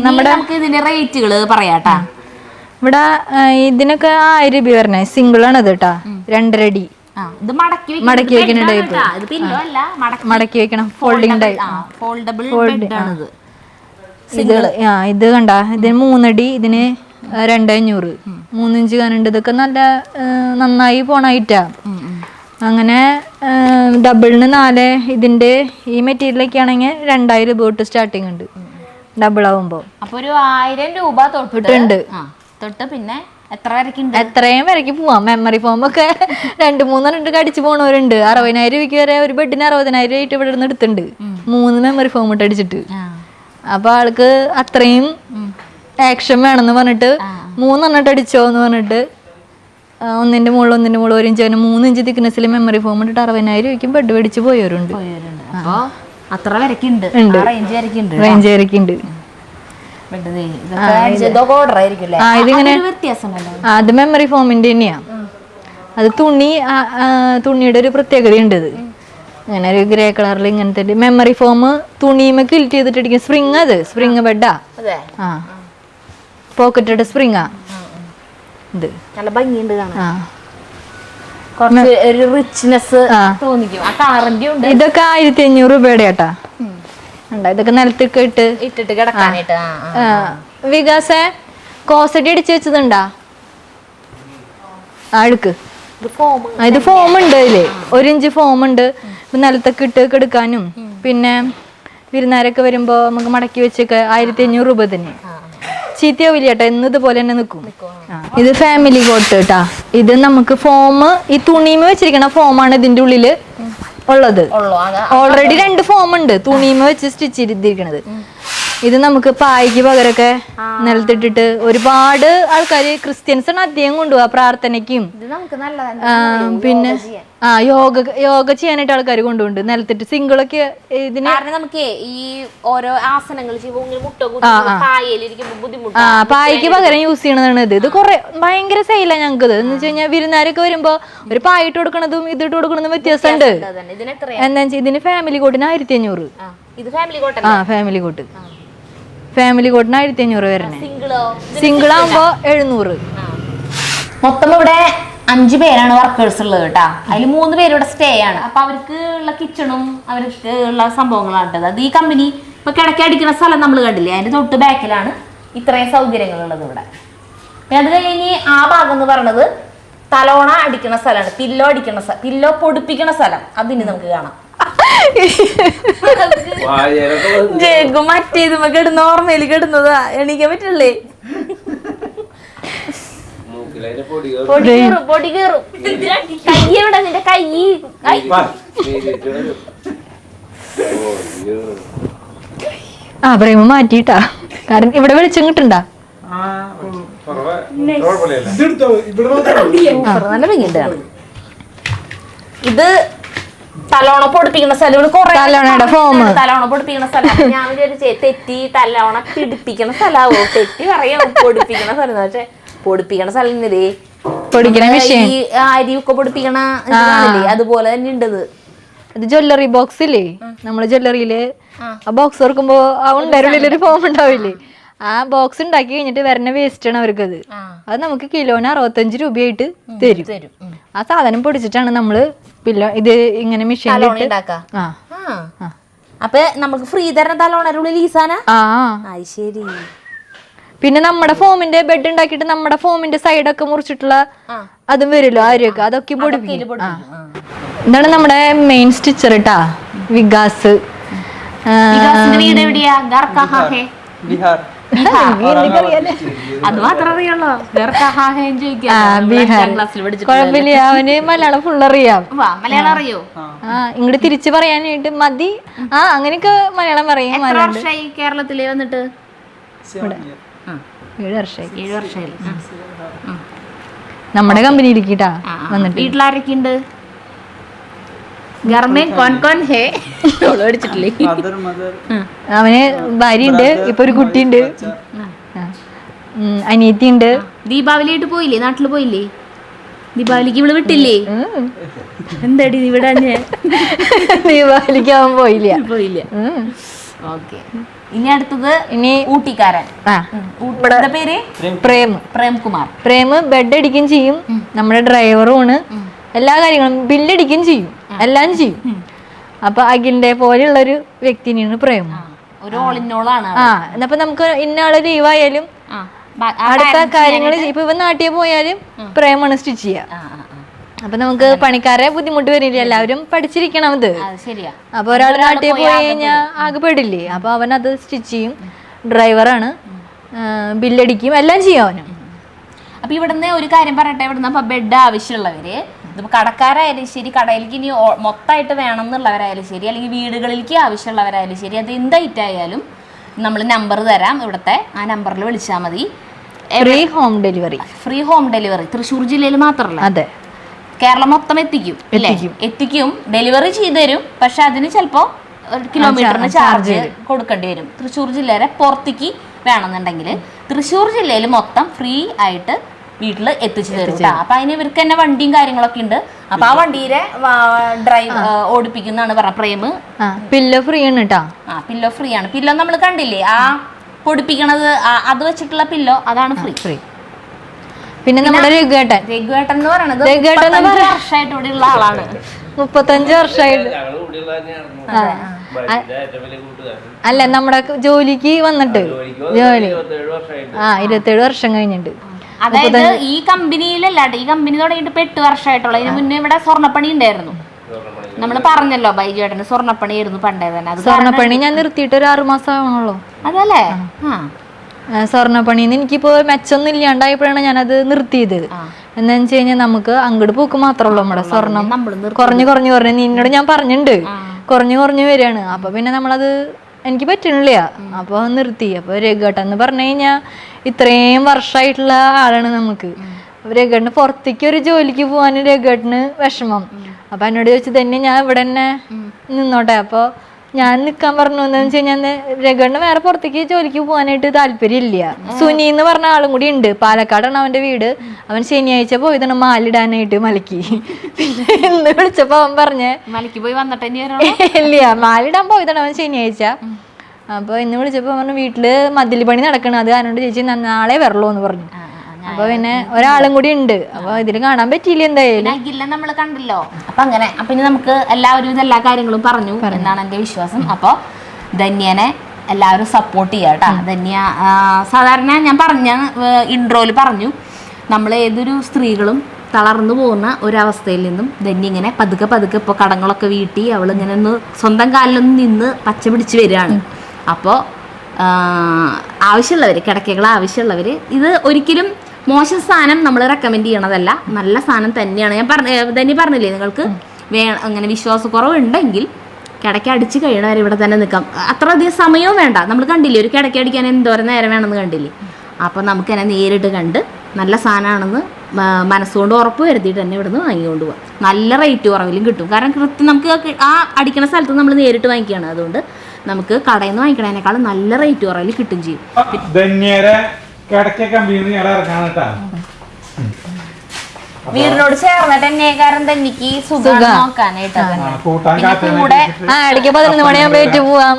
നമുക്ക് ഇതിന്റെ റേറ്റുകള് പറയാട്ടാ. ഇവിടെ ഇതിനൊക്കെ 1000 രൂപ വരണേ. സിംഗിൾ ആണ് ഇത് കേട്ടാ. 2.5 അടി മടക്കി വെക്കുന്ന ടൈപ്പ്. മടക്കി വെക്കണം. Folding type. ഇത് കണ്ട ഇതിന് 3 അടി, ഇതിന് 2500. 3 ഇഞ്ച് കാനുണ്ട്. ഇതൊക്കെ നല്ല നന്നായി പോണായിട്ടാ. അങ്ങനെ ഡബിളിന് 4. ഇതിന്റെ ഈ മെറ്റീരിയലൊക്കെ ആണെങ്കിൽ 2000 രൂപ തൊട്ട് സ്റ്റാർട്ടിങ് ഉണ്ട് ഡബിൾ ആവുമ്പോ. അപ്പൊ ഒരു 1000 രൂപ തൊട്ടുണ്ട്. പിന്നെ എത്രയും വരയ്ക്ക് പോവാം. മെമ്മറി ഫോം ഒക്കെ 2-3 അടിച്ചു പോണവരുണ്ട്. 60,000 രൂപയ്ക്ക് വരെ ഒരു ബെഡിന് 60,000 രൂപ ഇവിടെ നിന്ന് എടുത്തിട്ടുണ്ട്. 3 മെമ്മറി ഫോം ഇട്ട് അടിച്ചിട്ട്. അപ്പൊ ആൾക്ക് അത്രയും ആക്ഷൻ വേണമെന്ന് പറഞ്ഞിട്ട് 3 അടിച്ചോ എന്ന് പറഞ്ഞിട്ട് ഒന്നിന്റെ മുകളിൽ 1 ഇഞ്ച് 3 ഇഞ്ച് തിക്നെസ്സിൽ മെമ്മറി ഫോം ഇട്ടിട്ട് 60,000 രൂപയ്ക്കും ബെഡ് മേടിച്ച് പോയവരുണ്ട്. റേഞ്ച് വരയ്ക്കുണ്ട്. അത് മെമ്മറി ഫോമിന്റെ തന്നെയാ. അത് തുണിയുടെ ഒരു പ്രത്യേകത ഉണ്ട്. അങ്ങനെ ഒരു ഗ്രേ കളറിൽ ഇങ്ങനത്തെ മെമ്മറി ഫോം തുണിയുമ കിൽറ്റ് ചെയ്തിട്ടിരിക്കും. സ്പ്രിങ് ബെഡാ. പോക്കറ്റഡ് സ്പ്രിങ്ങാ. ഇത് നല്ല ഭംഗിയുണ്ട് കാണാൻ. ഇതൊക്കെ 1500 രൂപയുടെ കേട്ടാ. ഇതൊക്കെ നിലത്തൊക്കെ ഇട്ടിട്ട് കിടക്കാനായിട്ട്. വികാസേ കോസറ്റി അടിച്ചു വെച്ചതുണ്ടാ അഴുക്ക്? ഇത് ഫോം ഉണ്ട് അതില്. 1 ഇഞ്ച് ഫോം ഉണ്ട്. നിലത്തൊക്കെ ഇട്ട് കിടക്കാനും പിന്നെ വിരുന്നാരൊക്കെ വരുമ്പോ നമുക്ക് മടക്കി വെച്ചൊക്കെ 1500 രൂപ തന്നെ. ചീത്തയാവില്ല കേട്ടോ. ഇതുപോലെ തന്നെ നിൽക്കും. ഇത് ഫാമിലി കോട്ട് കേട്ടാ. ഇത് നമുക്ക് ഫോം ഈ തുണിമ വെച്ചിരിക്കണ ഫോമാണ് ഇതിന്റെ ഉള്ളില് ഉള്ളത്. ഓൾറെഡി 2 ഫോം ഉണ്ട് തുണിമ വെച്ച് സ്റ്റിച്ച് ചെയ്തിരിക്കണത്. ഇത് നമുക്ക് പായ്ക്ക് പകരമൊക്കെ നിലത്തിട്ടിട്ട് ഒരുപാട് ആൾക്കാര് ക്രിസ്ത്യൻസാണ് അധികം കൊണ്ടുപോവാ പ്രാർത്ഥനയ്ക്കും. പിന്നെ യോഗ ചെയ്യാനായിട്ട് ആൾക്കാർ കൊണ്ടുപോകുന്നുണ്ട്. നിലത്തിട്ട് സിംഗിളൊക്കെ ഇതിന് നമുക്ക് ഈ ഓരോ ആസനങ്ങൾ പായ്ക്ക് പകരം യൂസ് ചെയ്യണതാണ് ഇത്. ഇത് കുറെ ഭയങ്കര സെയിലാ ഞങ്ങൾക്ക്. ഇത് എന്ന് വെച്ച് കഴിഞ്ഞാൽ വിരുന്നാരൊക്കെ വരുമ്പോ ഒരു പായിട്ട് കൊടുക്കണതും ഇതിട്ട് കൊടുക്കണതും വ്യത്യാസമുണ്ട്. എന്താ വെച്ചാൽ ഇതിന് ഫാമിലി കോട്ടിന് 1500. ഫാമിലി കോട്ട് 1500 വരണേ. സിംഗിൾ ആകുമ്പോ 700. മൊത്തം ഇവിടെ 5 പേരാണ് വർക്കേഴ്സ് ഉള്ളത് കേട്ടാ. അതിൽ 3 പേര് ഇവിടെ സ്റ്റേ ആണ്. അപ്പൊ അവർക്ക് ഉള്ള കിച്ചണും അവർക്ക് ഉള്ള സംഭവങ്ങളാണ്. അത് ഈ കമ്പനി ഇപ്പൊ കിടക്കടിക്കുന്ന സ്ഥലം നമ്മൾ കണ്ടില്ലേ, അതിന്റെ തൊട്ട് ബാക്കിലാണ് ഇത്രയും സൗകര്യങ്ങൾ ഉള്ളത് ഇവിടെ. പിന്നെ അത് കഴിഞ്ഞ് ആ ഭാഗം എന്ന് പറയുന്നത് തലോണ അടിക്കുന്ന സ്ഥലമാണ്. പില്ലോ പൊടിപ്പിക്കുന്ന സ്ഥലം. അതിന് നമുക്ക് കാണാം. ജഗ്ഗു മറ്റേതുമ്പോ കിടന്ന് ഓർമ്മയിൽ കിടന്നതാ, എണീക്കാൻ പറ്റില്ലേ? പൊടി കേറും. കൈ എവിടെ നിന്റെ കൈ? പ്രേമ മാറ്റിട്ടാ, കാരണം ഇവിടെ വെളിച്ചം കിട്ടണ്ട. നല്ല ഭംഗിയുണ്ട്. ഇത് തലോണ പൊടിപ്പിക്കുന്ന സ്ഥലം, തലോണയുടെ ഫോം, തലോണ പൊടിപ്പിക്കുന്ന സ്ഥലം. ഞാൻ വിചാരിച്ചേ തെറ്റി തലോണ പിടിപ്പിക്കുന്ന സ്ഥലമാവോ, തെറ്റി പറയാം പൊടിപ്പിക്കുന്ന സ്ഥലം. പക്ഷെ പൊടിപ്പിക്കണ സ്ഥലം ഇതേ പൊടിക്കണ മെഷീൻ, ഈ അരിയൊക്കെ പൊടിപ്പിക്കണ ഇതാണല്ലേ, അതുപോലെ തന്നെ ഉണ്ടത്. ഇത് ജ്വല്ലറി ബോക്സ് ഇല്ലേ, നമ്മള് ജ്വല്ലറിയില് ആ ബോക്സ് തുറക്കുമ്പോ ആ ഉണ്ടൊരു ഫോം ഉണ്ടാവില്ലേ, ആ ബോക്സ് ഉണ്ടാക്കി കഴിഞ്ഞിട്ട് വരുന്ന വേസ്റ്റ് ആണ് അവർക്കത്. അത് നമുക്ക് കിലോന് 65 രൂപയായിട്ട് തരും. ആ സാധനം പൊടിച്ചിട്ടാണ് നമ്മള് ഇത് ഇങ്ങനെ മെഷീനിൽ. അപ്പൊ നമുക്ക് ഫ്രീ തരണ തലോണരുള്ളിൽ ഈസാന. ശരി. പിന്നെ നമ്മുടെ ഫോമിന്റെ ബെഡ് ഉണ്ടാക്കിയിട്ട് നമ്മുടെ ഫോമിന്റെ സൈഡൊക്കെ മുറിച്ചിട്ടുള്ള അതും വരുമല്ലോ, ആര്യൊക്കെ അതൊക്കെ പൊടിപ്പിക്കും. ഇതാണ് നമ്മുടെ മെയിൻ സ്റ്റിച്ചർ കേട്ടാ, വികാസ്. വീട് എവിടെയാ? ബീഹാർ. അത് മാത്രം അറിയുള്ളൂ. കുഴപ്പമില്ല, അവന് മലയാളം ഫുൾ അറിയാം. മലയാളം അറിയോ? ഇങ്ങോട്ട് തിരിച്ചു പറയാനായിട്ട് മതി. അങ്ങനെയൊക്കെ മലയാളം പറയും. കേരളത്തില് വന്നിട്ട് 7 വർഷമായി. നമ്മുടെ കമ്പനിയിലേക്കിട്ടാ വന്നിട്ട്. വീട്ടിലാരൊക്കെ ഉണ്ട്? അവന് ഭാര്യ ഉണ്ട്, ഇപ്പൊ ഒരു കുട്ടിയുണ്ട്, അനിയത്തി ഉണ്ട്. ദീപാവലിയായിട്ട് പോയില്ലേ? നാട്ടില് പോയില്ലേ? ദീപാവലിക്ക് ഇവിടെ വിട്ടില്ലേ? എന്താടി ഇവിടെ? ദീപാവലിക്ക് അവൻ പോയില്ല. ഓക്കെ. ഇനി അടുത്തത് ഊട്ടിക്കാരൻ. പേര് പ്രേംകുമാർ. പ്രേം ബെഡ് അടിക്കുകയും ചെയ്യും, നമ്മുടെ ഡ്രൈവറുമാണ്, എല്ലാ കാര്യങ്ങളും ബില്ലടിക്കുകയും ചെയ്യും, എല്ലാം ചെയ്യും. അപ്പൊ അഖിലിന്റെ പോലെയുള്ളൊരു വ്യക്തിനെയാണ് പ്രേം. ഒരു ഓളിനോളാണ്. എന്നപ്പോ നമുക്ക് ഇന്നാള് ലീവായാലും അടുത്ത കാര്യങ്ങൾ ഇപ്പൊ ഇവൻ നാട്ടിൽ പോയാലും പ്രേമാണ് സ്റ്റിച്ച് ചെയ്യാ. അപ്പൊ നമുക്ക് പണിക്കാരെ ബുദ്ധിമുട്ട് വരില്ല, എല്ലാവരും പഠിച്ചിരിക്കണം ഇത്. അപ്പൊ ഒരാൾ നാട്ടിൽ പോയി കഴിഞ്ഞാൽ ആകെ പെടില്ലേ. അപ്പൊ അവൻ അത് സ്റ്റിച്ച് ചെയ്യും, ഡ്രൈവറാണ്, ബില്ലടിക്കും, എല്ലാം ചെയ്യും അവന്. അപ്പൊ ഇവിടുന്ന് ഒരു കാര്യം പറയട്ടെ, ഇവിടുന്ന് അപ്പൊ ബെഡ് ആവശ്യമുള്ളവര്, ഇതിപ്പോ കടക്കാരായാലും ശരി, കടയിലേക്ക് ഇനി മൊത്തമായിട്ട് വേണം എന്നുള്ളവരായാലും ശരി, അല്ലെങ്കിൽ വീടുകളിലേക്ക് ആവശ്യമുള്ളവരായാലും ശരി, അത് എന്തായിട്ടായാലും നമ്മൾ നമ്പർ തരാം ഇവിടുത്തെ. ആ നമ്പറിൽ വിളിച്ചാൽ മതി. Free home delivery. Free home delivery Thrissur ജില്ലയിൽ മാത്രമല്ല, അതെ, കേരളം മൊത്തം എത്തിക്കും. ഡെലിവറി ചെയ്തു തരും. പക്ഷെ അതിന് ചിലപ്പോ ഒരു കിലോമീറ്ററിന് ചാർജ് കൊടുക്കേണ്ടി വരും. തൃശ്ശൂർ ജില്ലയുടെ പുറത്തേക്ക് വേണമെന്നുണ്ടെങ്കിൽ തൃശ്ശൂർ ജില്ലയിൽ മൊത്തം ഫ്രീ ആയിട്ട് വീട്ടിൽ എത്തിച്ചു തരും. അപ്പൊ അതിന് ഇവർക്ക് തന്നെ വണ്ടിയും കാര്യങ്ങളൊക്കെ ഉണ്ട്. അപ്പൊ ആ വണ്ടിയിലെ ഡ്രൈവ് ഓടിപ്പിക്കുന്നതാണ് പറഞ്ഞ പ്രേം. പില്ലോ ഫ്രീ ആണ് കേട്ടോ. പില്ലോ ഫ്രീ ആണ്. പില്ലോ നമ്മൾ കണ്ടില്ലേ, ആ പൊടിപ്പിക്കണത്, അത് വെച്ചിട്ടുള്ള പില്ലോ, അതാണ് ഫ്രീ. പിന്നെ നമ്മുടെ രഘുവേട്ടൻ എന്ന് പറയുന്നത് 35 വർഷമായിട്ട് ഇവിടെ ഉള്ള ആളാണ്. 35 വർഷമായിട്ട്. അല്ല, നമ്മുടെ ജോലിക്ക് വന്നിട്ട് 27 വർഷം കഴിഞ്ഞിട്ട്. അതായത് ഈ കമ്പനിയിലല്ല, ഈ കമ്പനി തുടങ്ങിയിട്ട് 8 വർഷമായിട്ടുള്ള. ഇതിന് മുന്നേ ഇവിടെ സ്വർണ്ണപ്പണി ഉണ്ടായിരുന്നു. നമ്മള് പറഞ്ഞല്ലോ, ബൈജുവേട്ടന് സ്വർണ്ണപ്പണി ആയിരുന്നു പണ്ടേ തന്നെ. സ്വർണ്ണപ്പണി ഞാൻ നിർത്തിയിട്ട് ഒരു 6 മാസം ആവണല്ലോ. അതല്ലേ? സ്വർണ്ണപ്പണിന്ന് എനിക്കിപ്പോ മെച്ചൊന്നും ഇല്ലാണ്ടായപ്പോഴാണ് ഞാനത് നിർത്തിയത്. എന്താന്ന് വെച്ച് കഴിഞ്ഞാൽ നമുക്ക് അങ്ങോട്ട് പോക്ക് മാത്രമല്ലോ നമ്മുടെ സ്വർണം കുറഞ്ഞു നിന്നോട് ഞാൻ പറഞ്ഞിട്ടുണ്ട്, കുറഞ്ഞു വരികയാണ്. അപ്പൊ പിന്നെ നമ്മളത് എനിക്ക് പറ്റണില്ല, അപ്പൊ നിർത്തി. അപ്പൊ രഘുവേട്ടൻ എന്ന് പറഞ്ഞു കഴിഞ്ഞാൽ ഇത്രയും വർഷമായിട്ടുള്ള ആളാണ് നമുക്ക്. രഘുവേട്ടന് പുറത്തേക്ക് ഒരു ജോലിക്ക് പോകാൻ രഘുവേട്ടന് വിഷമം. അപ്പൊ എന്നോട് ചോദിച്ചു, തന്നെ ഞാൻ ഇവിടെ തന്നെ നിന്നോട്ടെ. അപ്പൊ ഞാൻ നിൽക്കാൻ പറഞ്ഞു. എന്താന്ന് വെച്ച് കഴിഞ്ഞാൽ രഘുവേട്ടന് വേറെ പുറത്തേക്ക് ജോലിക്ക് പോകാനായിട്ട് താല്പര്യമില്ല. സുനി എന്ന് പറഞ്ഞ ആളും കൂടി ഉണ്ട്, പാലക്കാടാണ് അവന്റെ വീട്. അവൻ ശനിയാഴ്ച പോയതാണ് മാലിടാനായിട്ട് മലക്ക്. പിന്നെ എന്ന് വിളിച്ചപ്പോ അവൻ പറഞ്ഞേ മലക്ക് പോയി വന്നിട്ട് ഇല്ല, മാലിടാൻ പോയതാണ് അവൻ ശനിയാഴ്ച. അപ്പൊ ഇന്ന് വിളിച്ചപ്പോ പറഞ്ഞു വീട്ടില് മതിൽ പണി നടക്കണം, അത് അതിനോട് ചേച്ചി നാളെ വരളൂ എന്ന് പറഞ്ഞു. അപ്പൊ പിന്നെ ഒരാളും കൂടി ഉണ്ട്. അപ്പൊ ഇതില് കാണാൻ പറ്റിയില്ല എന്തായാലും. നമ്മള് കണ്ടല്ലോ. അപ്പൊ അങ്ങനെ പിന്നെ നമുക്ക് എല്ലാവരും എല്ലാ കാര്യങ്ങളും പറഞ്ഞു എന്നാണ് എന്റെ വിശ്വാസം. അപ്പൊ ധന്യനെ എല്ലാവരും സപ്പോർട്ട് ചെയ്യാം കേട്ടാ. ധന്യ സാധാരണ ഞാൻ പറഞ്ഞ ഇൻട്രോയില് പറഞ്ഞു, നമ്മൾ ഏതൊരു സ്ത്രീകളും തളർന്നു പോകുന്ന ഒരവസ്ഥയിൽ നിന്നും ധന്യ ഇങ്ങനെ പതുക്കെ പതുക്കെ ഇപ്പോൾ കടങ്ങളൊക്കെ വീട്ടി അവളിങ്ങനെ ഒന്ന് സ്വന്തം കാലിലൊന്ന് നിന്ന് പച്ച പിടിച്ച് വരികയാണ്. അപ്പോൾ ആവശ്യമുള്ളവർ, കിടക്കകൾ ആവശ്യമുള്ളവർ, ഇത് ഒരിക്കലും മോശം സാധനം നമ്മൾ റെക്കമെൻഡ് ചെയ്യണതല്ല, നല്ല സാധനം തന്നെയാണ്. ഞാൻ ധന്യ പറഞ്ഞില്ലേ, നിങ്ങൾക്ക് അങ്ങനെ വിശ്വാസക്കുറവുണ്ടെങ്കിൽ കിടക്ക അടിച്ച് കഴിയണവരെ ഇവിടെ തന്നെ നിൽക്കാം. അത്ര അധികം സമയവും വേണ്ട. നമ്മൾ കണ്ടില്ലേ ഒരു കിടക്ക അടിക്കാൻ എന്തോരം നേരം വേണമെന്ന് കണ്ടില്ലേ. അപ്പോൾ നമുക്കെന്നെ നേരിട്ട് കണ്ട് നല്ല സാധനമാണെന്ന് മനസ്സുകൊണ്ട് ഉറപ്പ് വരുത്തിയിട്ട് തന്നെ ഇവിടുന്ന് വാങ്ങിക്കൊണ്ട് പോകാം. നല്ല റേറ്റ് കുറവിലും കിട്ടും. കാരണം കൃത്യം നമുക്ക് ആ അടിക്കുന്ന സ്ഥലത്ത് നമ്മൾ നേരിട്ട് വാങ്ങിക്കുകയാണ്. അതുകൊണ്ട് നമുക്ക് കടയിൽ നിന്ന് വാങ്ങിക്കണതിനേക്കാളും നല്ല റേറ്റ് കുറവിൽ കിട്ടും ചെയ്യും. വീടിനോട് ചേർന്നിട്ട് തന്നെ കാരണം തന്നെക്ക് സുഖം നോക്കാനായിട്ട് ഇടയ്ക്ക് 11 മണിയാകുമ്പോ പോവാം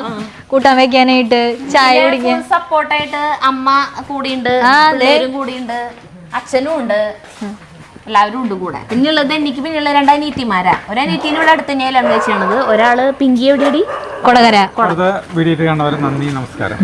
കൂട്ടാൻ വെക്കാനായിട്ട്, ചായ കുടിക്കാൻ സപ്പോർട്ടായിട്ട് അമ്മ കൂടിയുണ്ട്, പിള്ളേരും കൂടിയുണ്ട്, അച്ഛനും ഉണ്ട്, എല്ലാവരും ഉണ്ട് കൂടെ. പിന്നെയുള്ളത് എനിക്ക് പിന്നെയുള്ള 2 അനിയത്തിമാരാ. ഒരനിയത്തിനെ ഇവിടെ അടുത്ത് തന്നെയാണ് കല്യാണം കഴിച്ചത്. ഒരാള് പിങ്കി എവിടെയടി കൊടകര. വീഡിയോ കണ്ടവരെ നന്ദി, നമസ്കാരം.